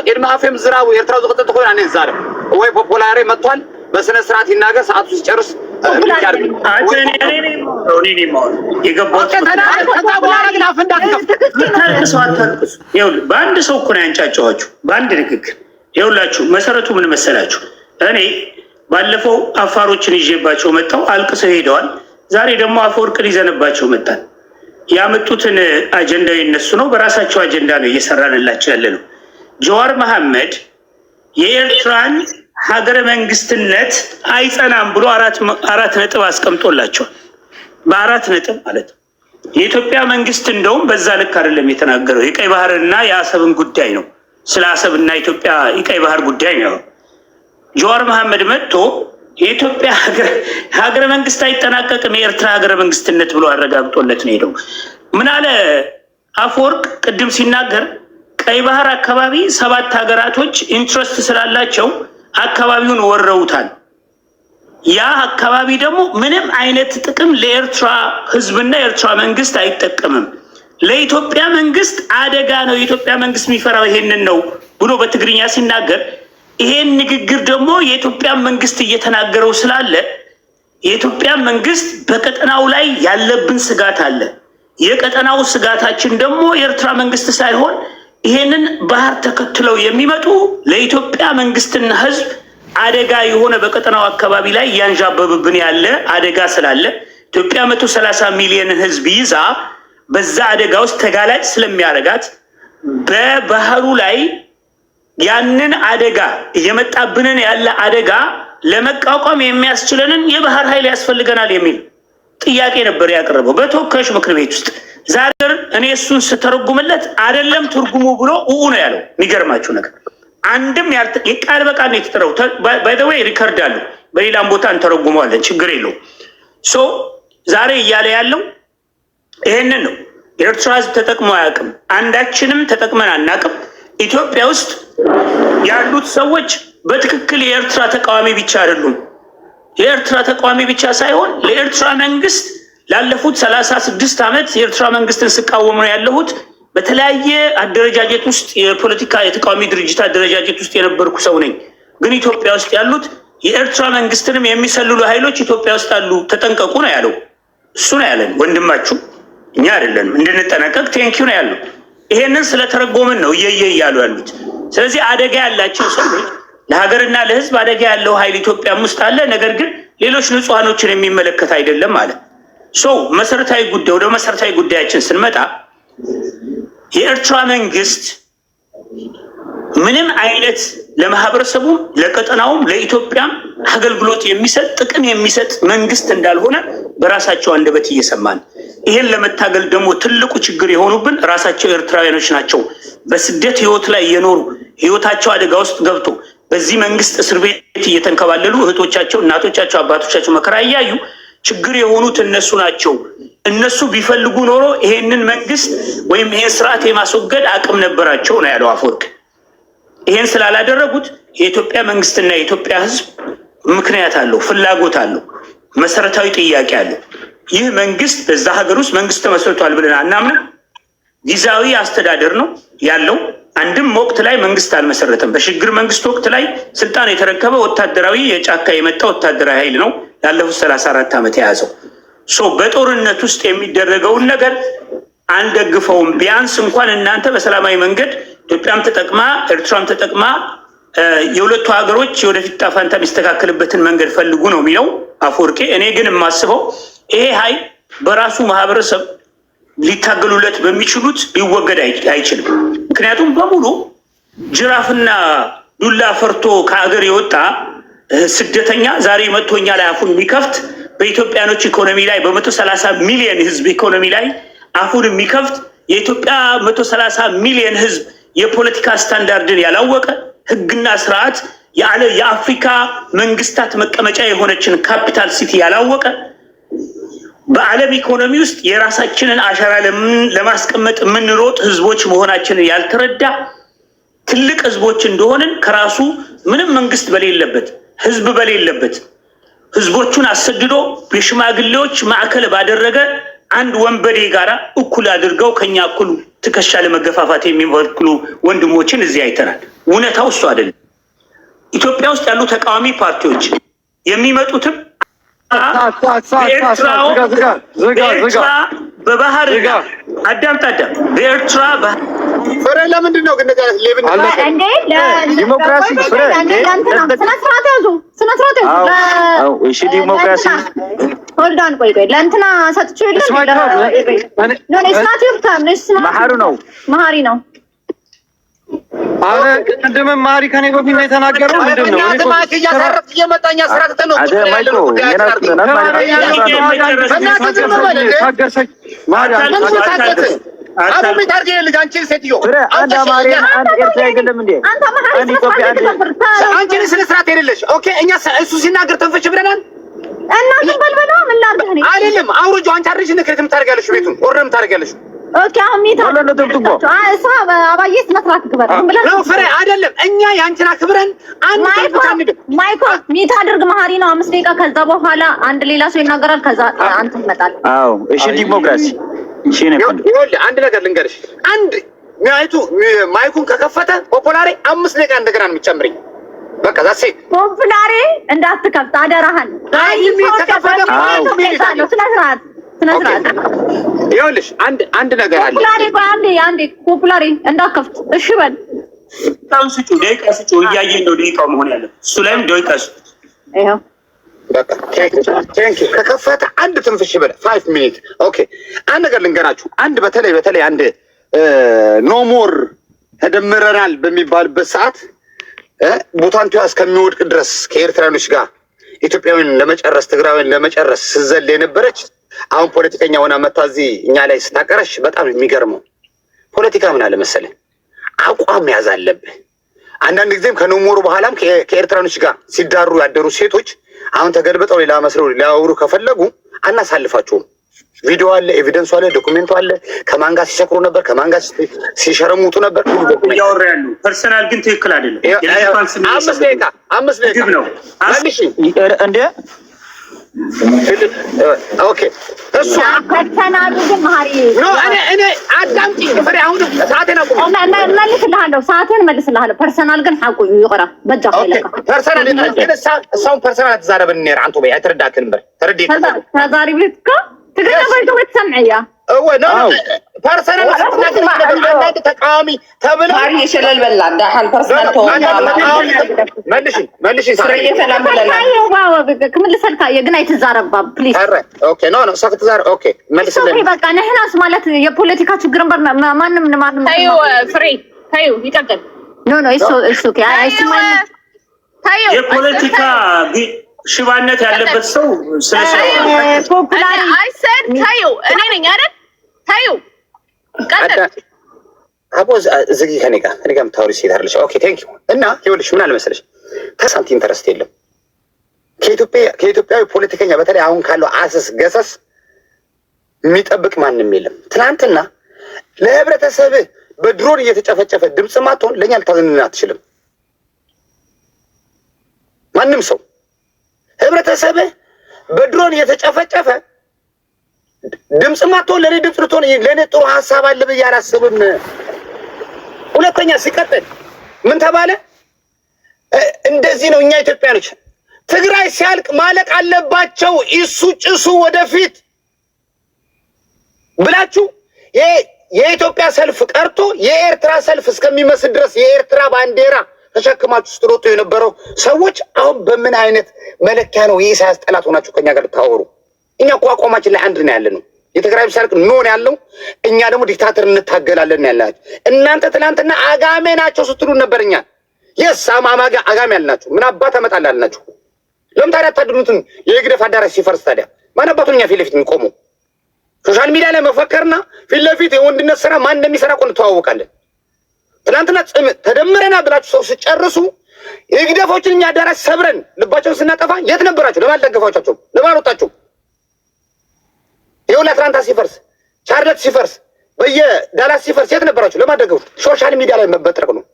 [SPEAKER 8] ቅድመ አፍም ዝራቡ ኤርትራ ዝቅጥጥ ኮይና እኔ ዛረብ ወይ ፖፑላሪ መጥቷል። በስነ ስርዓት ይናገር። ሰዓቱ ሲጨርስ
[SPEAKER 4] በአንድ ሰው እኮ ነው ያንጫጫኋችሁ፣ በአንድ ንግግር። ይኸውላችሁ መሰረቱ ምን መሰላችሁ? እኔ ባለፈው አፋሮችን ይዤባቸው መጣው፣ አልቅሰው ሄደዋል። ዛሬ ደግሞ አፈወርቅን ይዘንባቸው መጣን። ያመጡትን አጀንዳ የነሱ ነው፣ በራሳቸው አጀንዳ ነው እየሰራንላቸው ያለ ነው። ጀዋር መሐመድ የኤርትራን ሀገረ መንግስትነት አይጸናም ብሎ አራት ነጥብ አስቀምጦላቸዋል። በአራት ነጥብ ማለት ነው። የኢትዮጵያ መንግስት እንደውም በዛ ልክ አይደለም የተናገረው። የቀይ ባህርና የአሰብን ጉዳይ ነው፣ ስለ አሰብና ኢትዮጵያ የቀይ ባህር ጉዳይ ነው። ጀዋር መሐመድ መጥቶ የኢትዮጵያ ሀገረ መንግስት አይጠናቀቅም የኤርትራ ሀገረ መንግስትነት ብሎ አረጋግጦለት ነው ሄደው። ምን አለ አፈወርቅ ቅድም ሲናገር? ቀይ ባህር አካባቢ 7 ሀገራቶች ኢንትረስት ስላላቸው አካባቢውን ወረውታል። ያ አካባቢ ደግሞ ምንም አይነት ጥቅም ለኤርትራ ህዝብና የኤርትራ መንግስት አይጠቀምም። ለኢትዮጵያ መንግስት አደጋ ነው። የኢትዮጵያ መንግስት የሚፈራው ይሄንን ነው ብሎ በትግርኛ ሲናገር፣ ይሄን ንግግር ደግሞ የኢትዮጵያ መንግስት እየተናገረው ስላለ የኢትዮጵያ መንግስት በቀጠናው ላይ ያለብን ስጋት አለ። የቀጠናው ስጋታችን ደግሞ የኤርትራ መንግስት ሳይሆን ይሄንን ባህር ተከትለው የሚመጡ ለኢትዮጵያ መንግስትና ህዝብ አደጋ የሆነ በቀጠናው አካባቢ ላይ ያንዣበብብን ያለ አደጋ ስላለ ኢትዮጵያ 130 ሚሊዮን ህዝብ ይዛ በዛ አደጋ ውስጥ ተጋላጭ ስለሚያረጋት በባህሩ ላይ ያንን አደጋ እየመጣብንን ያለ አደጋ ለመቋቋም የሚያስችለንን የባህር ኃይል ያስፈልገናል የሚል ጥያቄ ነበር ያቀረበው በተወካዮች ምክር ቤት ውስጥ። ዛሬ እኔ እሱን ስተረጉምለት አይደለም ትርጉሙ ብሎ ነው ያለው። የሚገርማችሁ ነገር አንድም ቃል በቃል ነው የተጠራው። ባይ ዘ ዌይ ሪከርድ አለ፣ በሌላም ቦታ እንተረጉመዋለን፣ ችግር የለውም። ሶ ዛሬ እያለ ያለው ይሄንን ነው። የኤርትራ ህዝብ ተጠቅሞ አያውቅም፣ አንዳችንም ተጠቅመን አናውቅም። ኢትዮጵያ ውስጥ ያሉት ሰዎች በትክክል የኤርትራ ተቃዋሚ ብቻ አይደሉም። የኤርትራ ተቃዋሚ ብቻ ሳይሆን ለኤርትራ መንግስት ላለፉት 36 ዓመት የኤርትራ መንግስትን ስቃወም ነው ያለሁት። በተለያየ አደረጃጀት ውስጥ የፖለቲካ የተቃዋሚ ድርጅት አደረጃጀት ውስጥ የነበርኩ ሰው ነኝ። ግን ኢትዮጵያ ውስጥ ያሉት የኤርትራ መንግስትንም የሚሰልሉ ኃይሎች ኢትዮጵያ ውስጥ አሉ፣ ተጠንቀቁ ነው ያለው። እሱ ነው ያለን፣ ወንድማችሁ እኛ አይደለንም። እንድንጠነቀቅ ቴንኪው ነው ያለው። ይሄንን ስለተረጎምን ነው እየየ እያሉ ያሉት። ስለዚህ አደጋ ያላቸው ሰዎች ለሀገርና ለህዝብ አደጋ ያለው ኃይል ኢትዮጵያ ውስጥ አለ። ነገር ግን ሌሎች ንጹሃኖችን የሚመለከት አይደለም ማለት መሰረታዊ ጉዳይ ወደ መሰረታዊ ጉዳያችን ስንመጣ የኤርትራ መንግስት ምንም አይነት ለማህበረሰቡ ለቀጠናውም ለኢትዮጵያም አገልግሎት የሚሰጥ ጥቅም የሚሰጥ መንግስት እንዳልሆነ በራሳቸው አንደበት እየሰማን ይሄን ለመታገል ደግሞ ትልቁ ችግር የሆኑብን ራሳቸው ኤርትራውያኖች ናቸው። በስደት ህይወት ላይ የኖሩ ህይወታቸው አደጋ ውስጥ ገብቶ በዚህ መንግስት እስር ቤት እየተንከባለሉ እህቶቻቸው፣ እናቶቻቸው፣ አባቶቻቸው መከራ እያዩ ችግር የሆኑት እነሱ ናቸው። እነሱ ቢፈልጉ ኖሮ ይሄንን መንግስት ወይም ይሄን ስርዓት የማስወገድ አቅም ነበራቸው ነው ያለው አፈወርቅ። ይሄን ስላላደረጉት የኢትዮጵያ መንግስትና የኢትዮጵያ ህዝብ ምክንያት አለው፣ ፍላጎት አለው፣ መሰረታዊ ጥያቄ አለው። ይህ መንግስት በዛ ሀገር ውስጥ መንግስት ተመስርቷል ብለን አናምንም። ጊዜያዊ አስተዳደር ነው ያለው። አንድም ወቅት ላይ መንግስት አልመሰረተም። በሽግግር መንግስት ወቅት ላይ ስልጣን የተረከበ ወታደራዊ የጫካ የመጣ ወታደራዊ ኃይል ነው ያለፉት 34 ዓመት የያዘው። በጦርነት ውስጥ የሚደረገውን ነገር አንደግፈውም። ቢያንስ እንኳን እናንተ በሰላማዊ መንገድ ኢትዮጵያም ተጠቅማ ኤርትራም ተጠቅማ የሁለቱ ሀገሮች የወደፊት ዕጣ ፈንታ የሚስተካከልበትን መንገድ ፈልጉ ነው የሚለው አፈወርቄ። እኔ ግን የማስበው ይሄ ኃይል በራሱ ማህበረሰብ ሊታገሉለት በሚችሉት ሊወገድ አይችልም። ምክንያቱም በሙሉ ጅራፍና ዱላ ፈርቶ ከሀገር የወጣ ስደተኛ ዛሬ መቶኛ ላይ አፉን የሚከፍት በኢትዮጵያኖች ኢኮኖሚ ላይ በ130 ሚሊዮን ህዝብ ኢኮኖሚ ላይ አፉን የሚከፍት የኢትዮጵያ 130 ሚሊዮን ህዝብ የፖለቲካ ስታንዳርድን ያላወቀ ህግና ስርዓት የአፍሪካ መንግስታት መቀመጫ የሆነችን ካፒታል ሲቲ ያላወቀ በዓለም ኢኮኖሚ ውስጥ የራሳችንን አሻራ ለማስቀመጥ የምንሮጥ ህዝቦች መሆናችንን ያልተረዳ ትልቅ ህዝቦች እንደሆንን ከራሱ ምንም መንግስት በሌለበት ህዝብ በሌለበት ህዝቦቹን አሰድዶ የሽማግሌዎች ማዕከል ባደረገ አንድ ወንበዴ ጋራ እኩል አድርገው ከኛ እኩል ትከሻ ለመገፋፋት የሚወክሉ ወንድሞችን እዚህ አይተናል። እውነታው እሱ አይደለም። ኢትዮጵያ ውስጥ ያሉ ተቃዋሚ ፓርቲዎች የሚመጡትም በኤርትራ በባህር አዳምጥ በኤርትራ
[SPEAKER 8] ፍሬ ለምንድን ነው ግን ሌብነት
[SPEAKER 5] ዲሞክራሲ ፍሬ
[SPEAKER 1] ስነስርዓት ያዙ
[SPEAKER 5] እሺ ዲሞክራሲ
[SPEAKER 1] ሆልዳን ቆይ ለእንትና ሰጥቼው
[SPEAKER 5] መሀሩ ነው
[SPEAKER 1] መሀሪ ነው።
[SPEAKER 9] አረ ቅድም ማሪ ከኔ በፊት ነው የተናገረው። ምንድን ነው
[SPEAKER 8] እኔ ማክ እያሰረክ እየመጣኛ ስራ ተተነው እሱ ሲናገር ተንፈሽ ብለናል
[SPEAKER 1] እና ዝም በልበለው ምን ላድርግ እኔ
[SPEAKER 8] አይደለም አውርጆ አንቺ አርሽ ነከተም ታርጋለሽ ቤቱን ወረም ታርጋለሽ
[SPEAKER 1] ኦኬ አሁን ሚታ እሷ አባዬ ስነስርዓት ክበር
[SPEAKER 8] ነው ፍሬ አይደለም እኛ ያንቺን አክብረን አንድ
[SPEAKER 1] ማይኮ ሚታ አድርግ መሀሪ ነው 5 ደቂቃ ከዛ በኋላ አንድ ሌላ ሰው ይናገራል ከዛ አንተ ትመጣለህ።
[SPEAKER 5] አዎ እሺ ዲሞክራሲ እሺ ነው
[SPEAKER 8] ይኸውልህ አንድ ነገር ልንገርሽ አንድ ማይኩን ከከፈተ ፖፑላሪ 5 ደቂቃ እንደገና ነው የሚጨምረኝ በቃ ዛሴ
[SPEAKER 1] ፖፑላሪ እንዳትከፍት አደራህን ስነስርዓት
[SPEAKER 8] ይኸውልሽ አንድ ነገር አለ
[SPEAKER 1] ፖፑላሪ አንዴ ፖፑላሪ እንዳከፍት እሺ በል
[SPEAKER 4] ታውስጩ ደቂቃ ስጩ እያየን ነው ደቂቃው መሆን ያለው እሱ ላይም ደቂቃ ስጩ
[SPEAKER 1] ይሄው
[SPEAKER 8] በቃ ቴንክ ዩ ከከፈተ አንድ ትንፍሽ በለ 5 ሚኒት ኦኬ አንድ ነገር ልንገራችሁ አንድ በተለይ አንድ ኖ ሞር ተደምረናል በሚባልበት ሰዓት ቦታንቲዋ እስከሚወድቅ ድረስ ከኤርትራኖች ጋር ኢትዮጵያዊን ለመጨረስ ትግራዊን ለመጨረስ ስዘል የነበረች አሁን ፖለቲከኛ ሆና መታ እዚህ እኛ ላይ ስታቀረሽ በጣም የሚገርመው ፖለቲካ ምን አለ መሰለህ አቋም ያዝ አለብህ። አንዳንድ ጊዜም ከኖሞሩ በኋላም ከኤርትራኖች ጋር ሲዳሩ ያደሩ ሴቶች አሁን ተገልብጠው ሌላ መስለው ሊያወሩ ከፈለጉ አናሳልፋቸውም። ቪዲዮ አለ፣ ኤቪደንሱ አለ፣ ዶክመንቱ አለ። ከማን ጋር ሲሰክሩ ነበር፣ ከማን ጋር ሲሸረሙጡ ነበር
[SPEAKER 4] ያወራ ያሉ ፐርሰናል ግን ትክክል አይደለም።
[SPEAKER 8] 5 ደቂቃ ነው
[SPEAKER 5] እንዴ
[SPEAKER 8] ኦኬ እሱ
[SPEAKER 1] ከተናሉ ግን መሀሪ
[SPEAKER 8] ነው እኔ አዳምጪ ፍሬ አሁን ሰዓቴን አቁም
[SPEAKER 1] ሰዓቴን መልስልሃለሁ ፐርሰናል ግን ሐቁ ይቆራ በጃ ፈለካ
[SPEAKER 8] ፐርሰናል እሳው ፐርሰናል ተዛረበን ነር አንተ በይ አትረዳከን በር ተረዲ
[SPEAKER 1] ተዛሪ ቤትካ ትግራ ባይቶ ወትሰምዕያ
[SPEAKER 8] ነው ፐርሰናል አንድ ተቃዋሚ ተብለው
[SPEAKER 10] ማሪ የሸለል በላ እንዳል ፐርሰናል
[SPEAKER 8] መልሽ
[SPEAKER 10] ፍሬ ሰላም ብለና
[SPEAKER 1] ክምልሰልካ የግን አይተዛረባ ፕሊዝ
[SPEAKER 8] ኦኬ ኖ ሰክት ዛር ኦኬ መልስልኝ
[SPEAKER 1] በቃ ነህናስ ማለት የፖለቲካ ችግርን ማንም
[SPEAKER 6] ታዩ ፍሬ ታዩ ይቀጥል
[SPEAKER 1] ኖ እሱ
[SPEAKER 4] የፖለቲካ ሽባነት ያለበት ሰው
[SPEAKER 6] ፖፑላር አይሰድ ታዩ እኔ ነኝ አይደል? ታዩ ቀጥል
[SPEAKER 8] አቦዝ ዝጊ ከኔ ጋር የምታወሪ ሴት አይደለሽ። ኦኬ ቴንክ ዩ። እና ይኸውልሽ ምን አለ መሰለሽ ተሳንቲ ኢንተረስት የለም ከኢትዮጵያዊ ፖለቲከኛ በተለይ አሁን ካለው አሰስ ገሰስ የሚጠብቅ ማንም የለም። ትናንትና ለህብረተሰብ በድሮን እየተጨፈጨፈ ድምፅ ማትሆን ለእኛ ልታዘንን አትችልም። ማንም ሰው ህብረተሰብ በድሮን እየተጨፈጨፈ ድምፅ ማትሆን ለእኔ ድምፅ ልትሆን ለእኔ ጥሩ ሀሳብ አለ ብዬ አላስብም። ሁለተኛ ሲቀጥል ምን ተባለ? እንደዚህ ነው እኛ ኢትዮጵያኖች ትግራይ ሲያልቅ ማለቅ አለባቸው ኢሱ ጭሱ ወደፊት ብላችሁ የኢትዮጵያ ሰልፍ ቀርቶ የኤርትራ ሰልፍ እስከሚመስል ድረስ የኤርትራ ባንዲራ ተሸክማችሁ ስትሮጡ የነበረው ሰዎች አሁን በምን አይነት መለኪያ ነው የኢሳያስ ጠላት ሆናችሁ ከኛ ጋር ልታወሩ? እኛ እኮ አቋማችን ላይ አንድ ነው ያለ ነው። የትግራይ ሲያልቅ ኖን ያለው እኛ ደግሞ ዲክታተር እንታገላለን ያላችሁ እናንተ ትናንትና አጋሜ ናቸው ስትሉ ነበር። እኛ የስ አማማጋ አጋሜ ያልናችሁ ምን አባት አመጣላልናችሁ? ለምን ታዲያ አታድኑትን? የግደፍ አዳራሽ ሲፈርስ ታዲያ ማን አባቱን እኛ ፊት ለፊት የሚቆሙ ሶሻል ሚዲያ ላይ መፈከርና ፊት ለፊት የወንድነት ስራ ማን እንደሚሰራ እኮ እንተዋወቃለን። ትናንትና ተደምረና ብላችሁ ሰው ሲጨርሱ የግደፎችን እኛ አዳራሽ ሰብረን ልባቸውን ስናጠፋ የት ነበራችሁ? ለማን ደገፋችሁ? ለማን ወጣችሁ? ይኸውልህ አትላንታ ሲፈርስ፣ ቻርለት ሲፈርስ፣ በየዳላስ ሲፈርስ የት ነበራችሁ? ለማን ደገፉ? ሶሻል ሚዲያ ላይ መበጥረቅ ነው።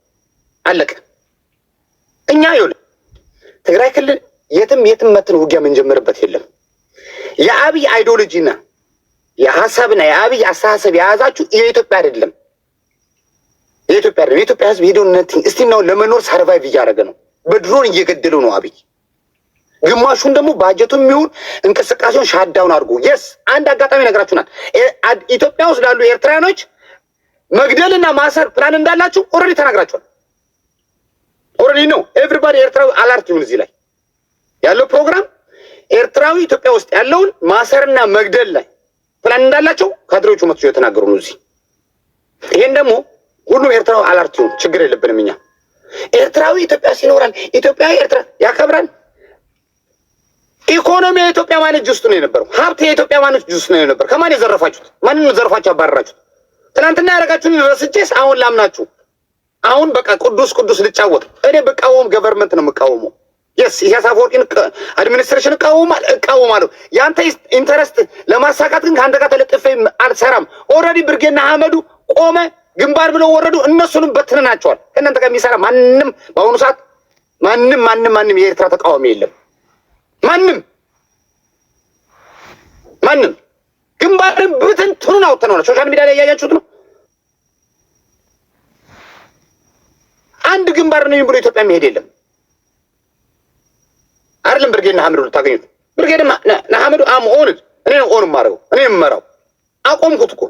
[SPEAKER 8] አለቀ። እኛ ይኸውልህ ትግራይ ክልል የትም መትን ውጊያ የምንጀምርበት የለም። የአብይ አይዲዮሎጂና የሀሳብና የአብይ አስተሳሰብ የያዛችሁ የኢትዮጵያ አይደለም። የኢትዮጵያ ህዝብ ሄዶነት እስቲ ነው ለመኖር ሰርቫይቭ እያደረገ ነው። በድሮን እየገደለው ነው አብይ። ግማሹን ደግሞ ባጀቱም ይሁን እንቅስቃሴውን ሻዳውን አድርጎ የስ አንድ አጋጣሚ ነገራችሁናል። ኢትዮጵያ ውስጥ ላሉ ኤርትራኖች መግደልና ማሰር ፕላን እንዳላችሁ ኦልሬዲ ተናግራችኋል። ኦልሬዲ ነው ኤቭሪባዲ ኤርትራዊ አላርት ይሁን። እዚህ ላይ ያለው ፕሮግራም ኤርትራዊ ኢትዮጵያ ውስጥ ያለውን ማሰርና መግደል ላይ ፕላን እንዳላቸው ካድሬዎቹ መጥቶ የተናገሩ ነው እዚህ። ይሄን ደግሞ ሁሉም ኤርትራዊ አላርት ይሁን፣ ችግር የለብንም እኛ። ኤርትራዊ ኢትዮጵያ ሲኖራል፣ ኢትዮጵያዊ ኤርትራ ያከብራል። ኢኮኖሚ የኢትዮጵያ ማን እጅ ውስጥ ነው የነበረው? ሀብት የኢትዮጵያ ማን እጅ ውስጥ ነው የነበረው? ከማን የዘረፋችሁት? ማንን ዘርፋችሁ አባረራችሁት? ትናንትና ያደረጋችሁን ረስቼስ አሁን ላምናችሁ። አሁን በቃ ቅዱስ ልጫወት። እኔ በቃወም ገቨርንመንት ነው የምቃወመው። የስ ኢሳያስ አፈወርቂን አድሚኒስትሬሽን እቃወማለሁ። የአንተ ኢንተረስት ለማሳካት ግን ከአንተ ጋር ተለጥፌ አልሰራም። ኦልሬዲ ብርጌና አህመዱ ቆመ ግንባር ብለው ወረዱ። እነሱንም በትንናቸዋል። ከእናንተ ጋር የሚሰራ ማንም በአሁኑ ሰዓት ማንም የኤርትራ ተቃዋሚ የለም። ማንም ግንባርን ብትንትኑን አውጥተነዋል። ሶሻል ሚዲያ ላይ እያያችሁት ነው። አንድ ግንባር ነው ብሎ ኢትዮጵያ የሚሄድ የለም። አይደለም ብርጌና ሐምዱ ልታገኙት። ብርጌና ሐምዱ ኦን እኔ ነው ኦን ማረው እኔ የምመራው አቆምኩት እኮ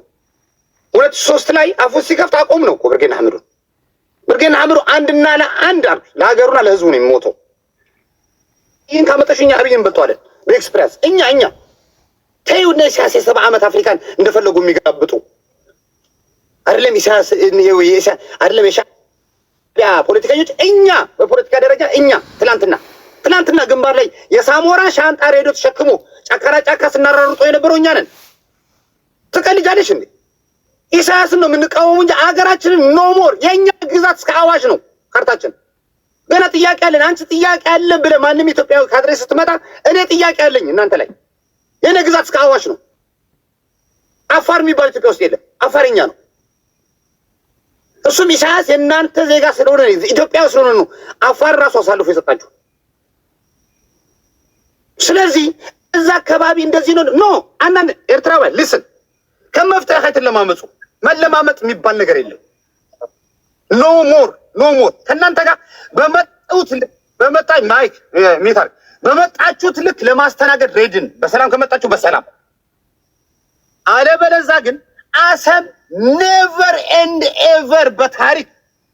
[SPEAKER 8] 2003 ላይ አፉ ሲከፍት አቆም ነው እኮ ብርጌና ሐምዱ አንድና ለአንድ አርግ ለሀገሩና ለህዝቡ ነው የሚሞተው። ይህን ካመጣሽኛ አብይን በልተዋለን በኤክስፕረስ እኛ ተይው። እነ ኢሳያስ 70 ዓመት አፍሪካን እንደፈለጉ የሚጋብጡ አይደለም። ኢሳያስ አይደለም የሻዕቢያ ፖለቲከኞች እኛ በፖለቲካ ደረጃ እኛ ትናንትና ግንባር ላይ የሳሞራ ሻንጣ ሬዲዮ ተሸክሞ ጫካ ስናራሩጦ የነበረው እኛ ነን። ትቀልጃለሽ እንዴ? ኢሳያስን ነው የምንቃወሙ እንጂ አገራችንን ኖ ሞር። የእኛ ግዛት እስከ አዋሽ ነው ካርታችን። ገና ጥያቄ አለን። አንቺ ጥያቄ አለን ብለህ ማንም ኢትዮጵያዊ ካድሬ ስትመጣ እኔ ጥያቄ አለኝ እናንተ ላይ። የእኔ ግዛት እስከ አዋሽ ነው። አፋር የሚባል ኢትዮጵያ ውስጥ የለም። አፋርኛ ነው። እሱም ኢሳያስ የእናንተ ዜጋ ስለሆነ ኢትዮጵያዊ ስለሆነ ነው አፋር ራሱ አሳልፎ የሰጣችሁ። ስለዚህ እዛ አካባቢ እንደዚህ ነው። ኖ አንዳንድ ኤርትራውያን ልስን ከመፍትሄ ሀይትን መለማመጥ የሚባል ነገር የለም። ኖ ሞር ከእናንተ ጋር በመጣችሁት ልክ ለማስተናገድ ሬድን በሰላም ከመጣችሁ በሰላም አለበለዛ ግን አሰብ ኔቨር ኤንድ ኤቨር በታሪክ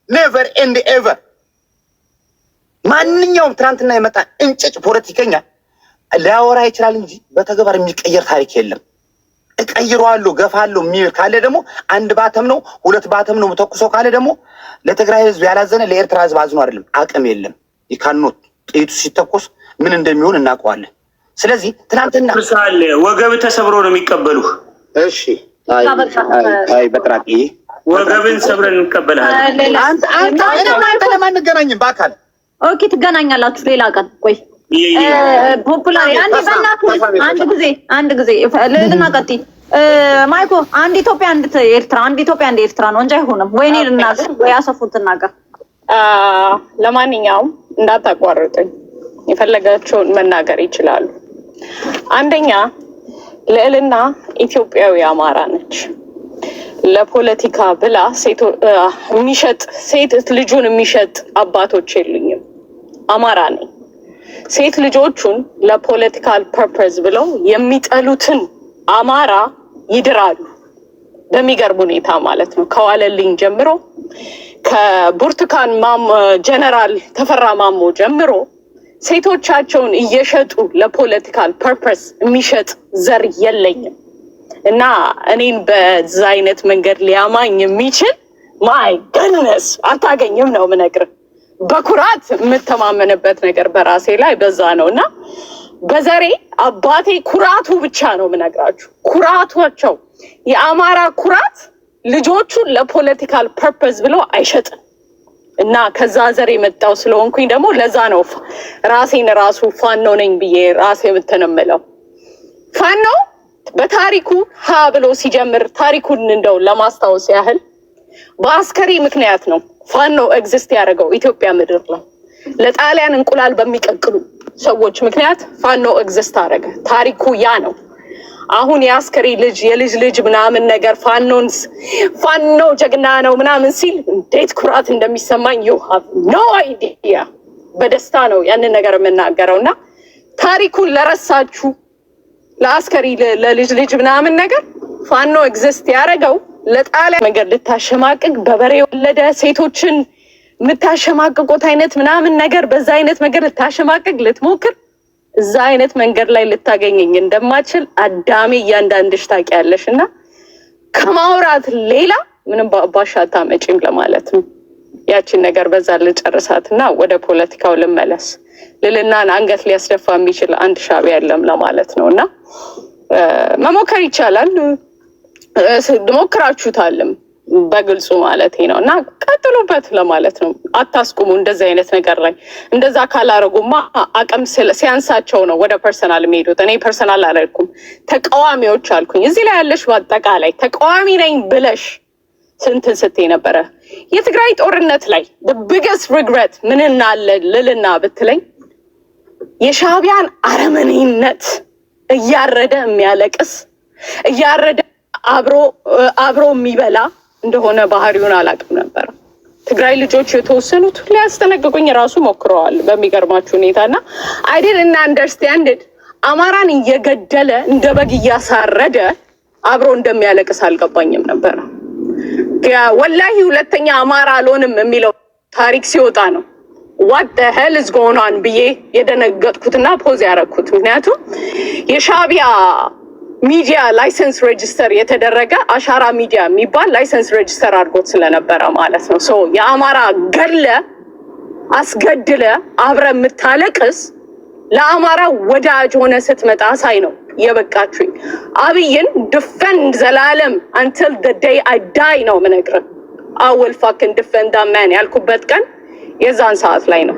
[SPEAKER 8] ኔቨር ኤንድ ኤቨር ማንኛውም ትናንትና የመጣ እንጭጭ ፖለቲከኛ ሊያወራ ይችላል እንጂ በተግባር የሚቀየር ታሪክ የለም።
[SPEAKER 7] እቀይረዋለሁ ገፋለሁ የሚል ካለ ደግሞ አንድ ባተም ነው 2 ባተም ነው ተኩሶ ካለ ደግሞ ለትግራይ ህዝብ ያላዘነ ለኤርትራ ህዝብ አዝኖ አይደለም። አቅም የለም። ይካኖት ጥይቱ ሲተኮስ ምን እንደሚሆን እናውቀዋለን። ስለዚህ ትናንትና
[SPEAKER 4] ምሳሌ ወገብ ተሰብሮ ነው የሚቀበሉ።
[SPEAKER 7] እሺ አይ በጥራቂ
[SPEAKER 4] ወገብን ሰብረን እንቀበላለን።
[SPEAKER 7] አንተ ለማን እንገናኝም በአካል
[SPEAKER 1] ኦኬ ትገናኛላችሁ ሌላ ቀን። ቆይ ፖፑላር አንድ ጊዜ ለልና ቀጥይ ማይኮ አንድ ኢትዮጵያ አንድ ኤርትራ አንድ ኢትዮጵያ አንድ ኤርትራ ነው እንጂ አይሆንም። ወይኔ ልናገር ወይ አሰፉት ተናገር።
[SPEAKER 6] ለማንኛውም እንዳታቋርጡኝ የፈለጋቸውን መናገር ይችላሉ። አንደኛ ልዕልና ኢትዮጵያዊ አማራ ነች። ለፖለቲካ ብላ ሴት ልጁን የሚሸጥ አባቶች የሉኝም። አማራ ነኝ። ሴት ልጆቹን ለፖለቲካል ፐርፐዝ ብለው የሚጠሉትን አማራ ይድራሉ። በሚገርም ሁኔታ ማለት ነው። ከዋለልኝ ጀምሮ ከብርቱካን ጀነራል ተፈራ ማሞ ጀምሮ ሴቶቻቸውን እየሸጡ ለፖለቲካል ፐርፐዝ የሚሸጥ ዘር የለኝም እና እኔን በዛ አይነት መንገድ ሊያማኝ የሚችል ማይ ገድነስ አታገኝም ነው የምነግርህ። በኩራት የምተማመንበት ነገር በራሴ ላይ በዛ ነው እና በዘሬ አባቴ ኩራቱ ብቻ ነው የምነግራችሁ። ኩራቷቸው የአማራ ኩራት ልጆቹን ለፖለቲካል ፐርፐዝ ብሎ አይሸጥም እና ከዛ ዘር የመጣው ስለሆንኩኝ ደግሞ ለዛ ነው ራሴን ራሱ ፋኖ ነኝ ብዬ ራሴ የምትነምለው። ፋኖ በታሪኩ ሀ ብሎ ሲጀምር ታሪኩን እንደው ለማስታወስ ያህል በአስከሪ ምክንያት ነው ፋኖ ኤግዚስት ያደረገው ኢትዮጵያ ምድር ላይ። ለጣሊያን እንቁላል በሚቀቅሉ ሰዎች ምክንያት ፋኖ ኤግዚስት አደረገ። ታሪኩ ያ ነው። አሁን የአስከሪ ልጅ የልጅ ልጅ ምናምን ነገር ፋኖ ጀግና ነው ምናምን ሲል እንዴት ኩራት እንደሚሰማኝ you have no idea። በደስታ ነው ያንን ነገር የምናገረው እና ታሪኩን ለረሳችሁ ለአስከሪ ለልጅ ልጅ ምናምን ነገር ፋኖ ኤግዚስት ያደረገው ለጣሊያን መንገድ ልታሸማቅቅ በበሬ ወለደ ሴቶችን የምታሸማቅቁት አይነት ምናምን ነገር በዛ አይነት መንገድ ልታሸማቅቅ ልትሞክር እዛ አይነት መንገድ ላይ ልታገኘኝ እንደማችል አዳሜ እያንዳንድሽ ታውቂያለሽ እና ከማውራት ሌላ ምንም ባሻታ መጪም ለማለት ነው። ያቺን ነገር በዛ ልጨርሳትና ወደ ፖለቲካው ልመለስ። ልልናን አንገት ሊያስደፋ የሚችል አንድ ሻዕቢያ የለም ለማለት ነው እና መሞከር ይቻላል። ሞክራችሁታልም በግልጹ ማለት ነው እና ቀጥሉበት ለማለት ነው። አታስቁሙ እንደዚህ አይነት ነገር ላይ። እንደዛ ካላረጉማ አቅም ሲያንሳቸው ነው ወደ ፐርሰናል የሚሄዱት። እኔ ፐርሰናል አላልኩም፣ ተቃዋሚዎች አልኩኝ። እዚህ ላይ ያለሽ በአጠቃላይ ተቃዋሚ ነኝ ብለሽ ስንትን ስትይ ነበረ። የትግራይ ጦርነት ላይ the biggest regret ምን እናለ ልልና ብትለኝ የሻዕቢያን አረመኔነት እያረደ የሚያለቅስ እያረደ አብሮ የሚበላ እንደሆነ ባህሪውን አላውቅም ነበር። ትግራይ ልጆች የተወሰኑት ሊያስጠነቅቁኝ ራሱ ሞክረዋል በሚገርማችሁ ሁኔታና I didn't understand it። አማራን እየገደለ እንደ በግ እያሳረደ አብሮ እንደሚያለቅስ አልገባኝም ነበር። ወላሂ ሁለተኛ አማራ አልሆንም የሚለው ታሪክ ሲወጣ ነው what the hell is going on ብዬ የደነገጥኩትና ፖዝ ያደረኩት። ምክንያቱም የሻዕቢያ ሚዲያ ላይሰንስ ሬጅስተር የተደረገ አሻራ ሚዲያ የሚባል ላይሰንስ ሬጅስተር አድርጎት ስለነበረ ማለት ነው። ሶ የአማራ ገድለ አስገድለ አብረ የምታለቅስ ለአማራ ወዳጅ ሆነ ስትመጣ ሳይ ነው የበቃችሁኝ። አብይን ዲፌንድ ዘላለም until the day I die ነው ምነግርህ። I will fucking defend that man ያልኩበት ቀን የዛን ሰዓት ላይ ነው።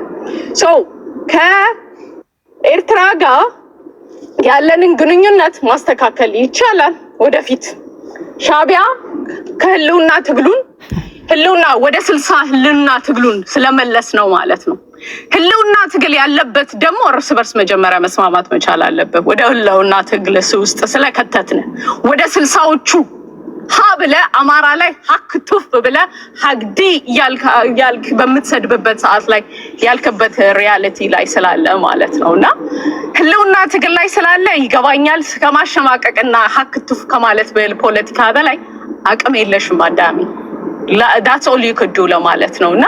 [SPEAKER 6] ሶ ከኤርትራ ጋር ያለንን ግንኙነት ማስተካከል ይቻላል ወደፊት። ሻዕቢያ ከህልውና ትግሉን ወደ 60 ህልውና ትግሉን ስለመለስ ነው ማለት ነው። ህልውና ትግል ያለበት ደግሞ እርስ በርስ መጀመሪያ መስማማት መቻል አለበት። ወደ ህልውና ትግል ውስጥ ስለከተትን ወደ 60ዎቹ ሀ ብለ አማራ ላይ ሀክ ቱፍ ብለ ሀግዲ ያልክ በምትሰድብበት ሰዓት ላይ ያልክበት ሪያሊቲ ላይ ስላለ ማለት ነውና ህልውና ትግል ላይ ስላለ ይገባኛል። ከማሸማቀቅና ሀክ ቱፍ ከማለት በፖለቲካ በላይ አቅም የለሽም አዳሚ። that's all you could do ለማለት ነውና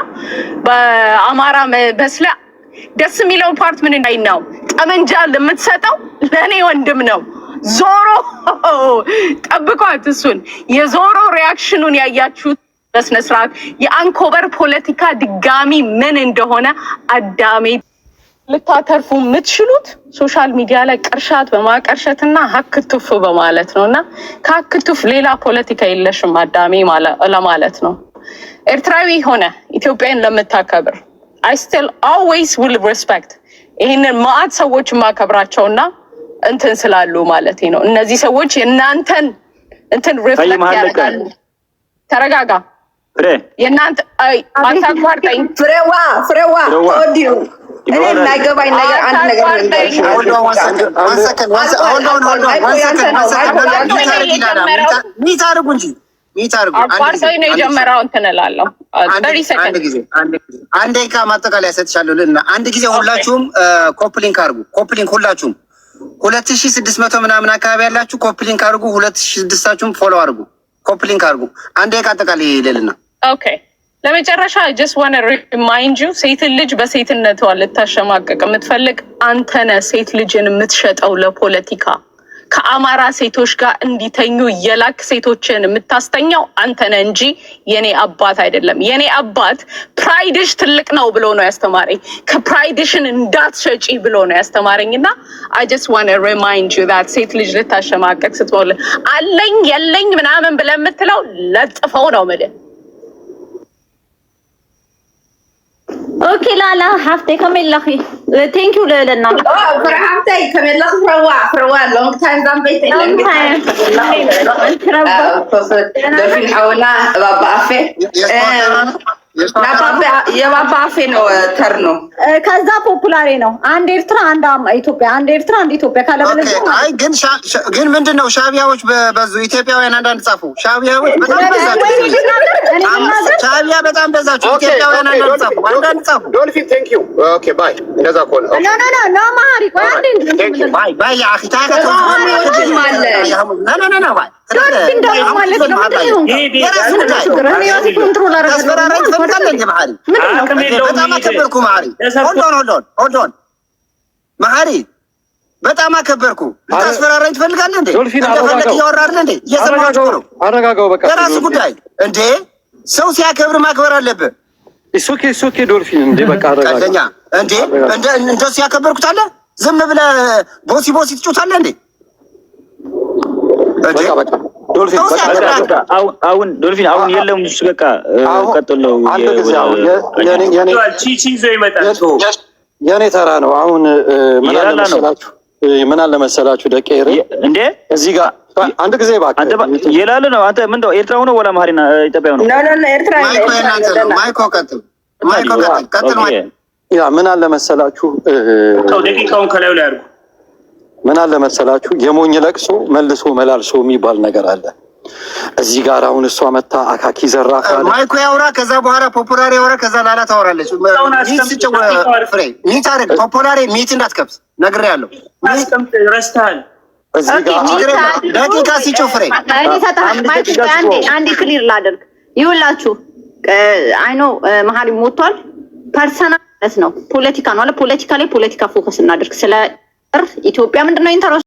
[SPEAKER 6] በአማራ በስለ ደስ የሚለው ፓርት ምን እንዳይ ነው ጠመንጃ ለምትሰጠው ለኔ ወንድም ነው ዞሮ ጠብቋት። እሱን የዞሮ ሪያክሽኑን ያያችሁት በስነ ስርዓት የአንኮበር ፖለቲካ ድጋሚ ምን እንደሆነ አዳሜ ልታተርፉ የምትችሉት ሶሻል ሚዲያ ላይ ቅርሻት በማቀርሸትና ሀክቱፍ በማለት ነው። እና ከሀክቱፍ ሌላ ፖለቲካ የለሽም አዳሜ ለማለት ነው። ኤርትራዊ ሆነ ኢትዮጵያን ለምታከብር I still always will respect ይህንን ማአት ሰዎች ማከብራቸውና እንትን ስላሉ ማለት ነው። እነዚህ ሰዎች የእናንተን እንትን ሪፍሌክት ያደርጋሉ። ተረጋጋ የእናንተ አታቋርጠኝ።
[SPEAKER 10] ፍሬዋ ኦዲዮ እኔ የማይገባኝ ነገር አንድ ነገር
[SPEAKER 6] አቋርጠኝ ነው የጀመረው እንትን እላለሁ።
[SPEAKER 11] አንድ ደቂቃ ማጠቃለያ ሰጥቻለሁ ልና አንድ ጊዜ ሁላችሁም ኮፕሊንክ አድርጉ። ኮፕሊንክ ሁላችሁም 2600 ምናምን አካባቢ ያላችሁ ኮፕሊንክ አድርጉ። 2600ችሁም ፎሎ አድርጉ። ኮፕሊንክ አድርጉ። አንድ ደቂቃ አጠቃላይ ይልልና ኦኬ
[SPEAKER 6] ለመጨረሻ I just want to remind you ሴት ልጅ በሴትነቷ ልታሸማቀቅ የምትፈልግ አንተ ነህ። ሴት ልጅን የምትሸጠው ለፖለቲካ ከአማራ ሴቶች ጋር እንዲተኙ የላክ ሴቶችን የምታስተኛው አንተ ነህ እንጂ የኔ አባት አይደለም። የኔ አባት ፕራይድሽ ትልቅ ነው ብሎ ነው ያስተማረኝ። ከፕራይድሽን እንዳትሸጪ ብሎ ነው ያስተማረኝ። እና I just want to remind you that ሴት ልጅ ልታሸማቀቅ ስትሞል አለኝ የለኝ ምናምን ብለህ የምትለው ለጥፈው ነው ማለት
[SPEAKER 1] ኦኬ ላላ ሀፍቴ ከመላኺ ቴንክ ዩ ለለና
[SPEAKER 10] ፍራፍቴ ከመላኺ ፍረዋ ሎንግ ታይም ዛምቤት ደፊን ሐውና ባባ አፌ የባባ አፌ ነው ተር ነው።
[SPEAKER 1] ከዛ ፖፑላሬ ነው። አንድ ኤርትራ አንድ ኢትዮጵያ፣ አንድ ኤርትራ አንድ ኢትዮጵያ ካለበለዚያ
[SPEAKER 11] አይ ግን ምንድነው ሻቢያዎች በዙ ኢትዮጵያውያን አንዳንድ ጻፉ። ሻቢያዎች በጣም በዛችሁ። ሻቢያ በጣም በዛችሁ። ኢትዮጵያውያን አንዳንድ ጻፉ።
[SPEAKER 8] ዶልፊን ቴንክ ዩ ኦኬ ባይ እንደዛ ኮን
[SPEAKER 1] ኖ ማሪ ቆይ አንዴ
[SPEAKER 11] ባይ ያ አኺ ታከቱ
[SPEAKER 10] ማለ
[SPEAKER 11] ኖ ባይ
[SPEAKER 1] ዶልፊን ደግሞ ማለት ነው።
[SPEAKER 11] የራሱ ጉዳይ
[SPEAKER 1] ኮንትሮል አረጋለሁ።
[SPEAKER 11] በጣም አከበርኩ ማሪ። ሆልድ ኦን ማሪ በጣም አከበርኩ። ልታስፈራራኝ ትፈልጋለህ እንዴ? እንደፈለክ እያወራህ አይደል እንዴ? እየሰማችሁ ነው።
[SPEAKER 9] አረጋጋው በቃ
[SPEAKER 11] የራሱ ጉዳይ እንዴ። ሰው ሲያከብር ማክበር አለብህ።
[SPEAKER 9] ኦኬ ዶልፊን እንዴ በቃ አረጋጋው
[SPEAKER 11] እንዴ። እንደሱ ያከበርኩት አለ። ዝም ብለህ ቦሲ ትጮታለህ እንዴ?
[SPEAKER 9] በቃ ዶልፊን
[SPEAKER 5] አሁን ዶልፊን አሁን የለም እሱ በቃ ቀጥለው
[SPEAKER 9] የኔ ተራ ነው። አሁን ምን አለ መሰላችሁ ደቄሬ
[SPEAKER 5] እንዴ
[SPEAKER 9] እዚህ ጋር አንድ ጊዜ እባክህ
[SPEAKER 5] ይላል ነው። አንተ ምን ነው ኤርትራው ነው ወላ ማሪና ኢትዮጵያው ነው?
[SPEAKER 10] ኖ ኤርትራ
[SPEAKER 11] ማይኮ ቀጥል
[SPEAKER 9] ያ ምን አለ መሰላችሁ
[SPEAKER 4] ደቂቃውን ከላዩ ላይ አድርጉ።
[SPEAKER 9] ምን አለ መሰላችሁ የሞኝ ለቅሶ መልሶ መላልሶ የሚባል ነገር አለ እዚህ ጋር። አሁን እሷ መታ አካኪ ዘራፍ አለ
[SPEAKER 11] ማይኮ ያውራ፣ ከዛ በኋላ ፖፑላሪ ያውራ፣ ከዛ ላላ ታወራለች። ፍሬ ሚት አይደል ፖፑላሪ ሚት እንዳትከብስ ነግሬያለሁ።
[SPEAKER 4] አስቀምጥ ረስተሃል።
[SPEAKER 9] እዚህ ጋር
[SPEAKER 11] ደቂቃ ሲጮህ ፍሬ
[SPEAKER 1] አንዴ ክሊር ላደርግ ይውላችሁ። አይ ኖ መሀሪ ሞቷል። ፐርሰናል ነው ፖለቲካ ነው አለ። ፖለቲካ ላይ ፖለቲካ ፎከስ እናድርግ። ስለ ኢትዮጵያ ምንድነው ኢንተረስት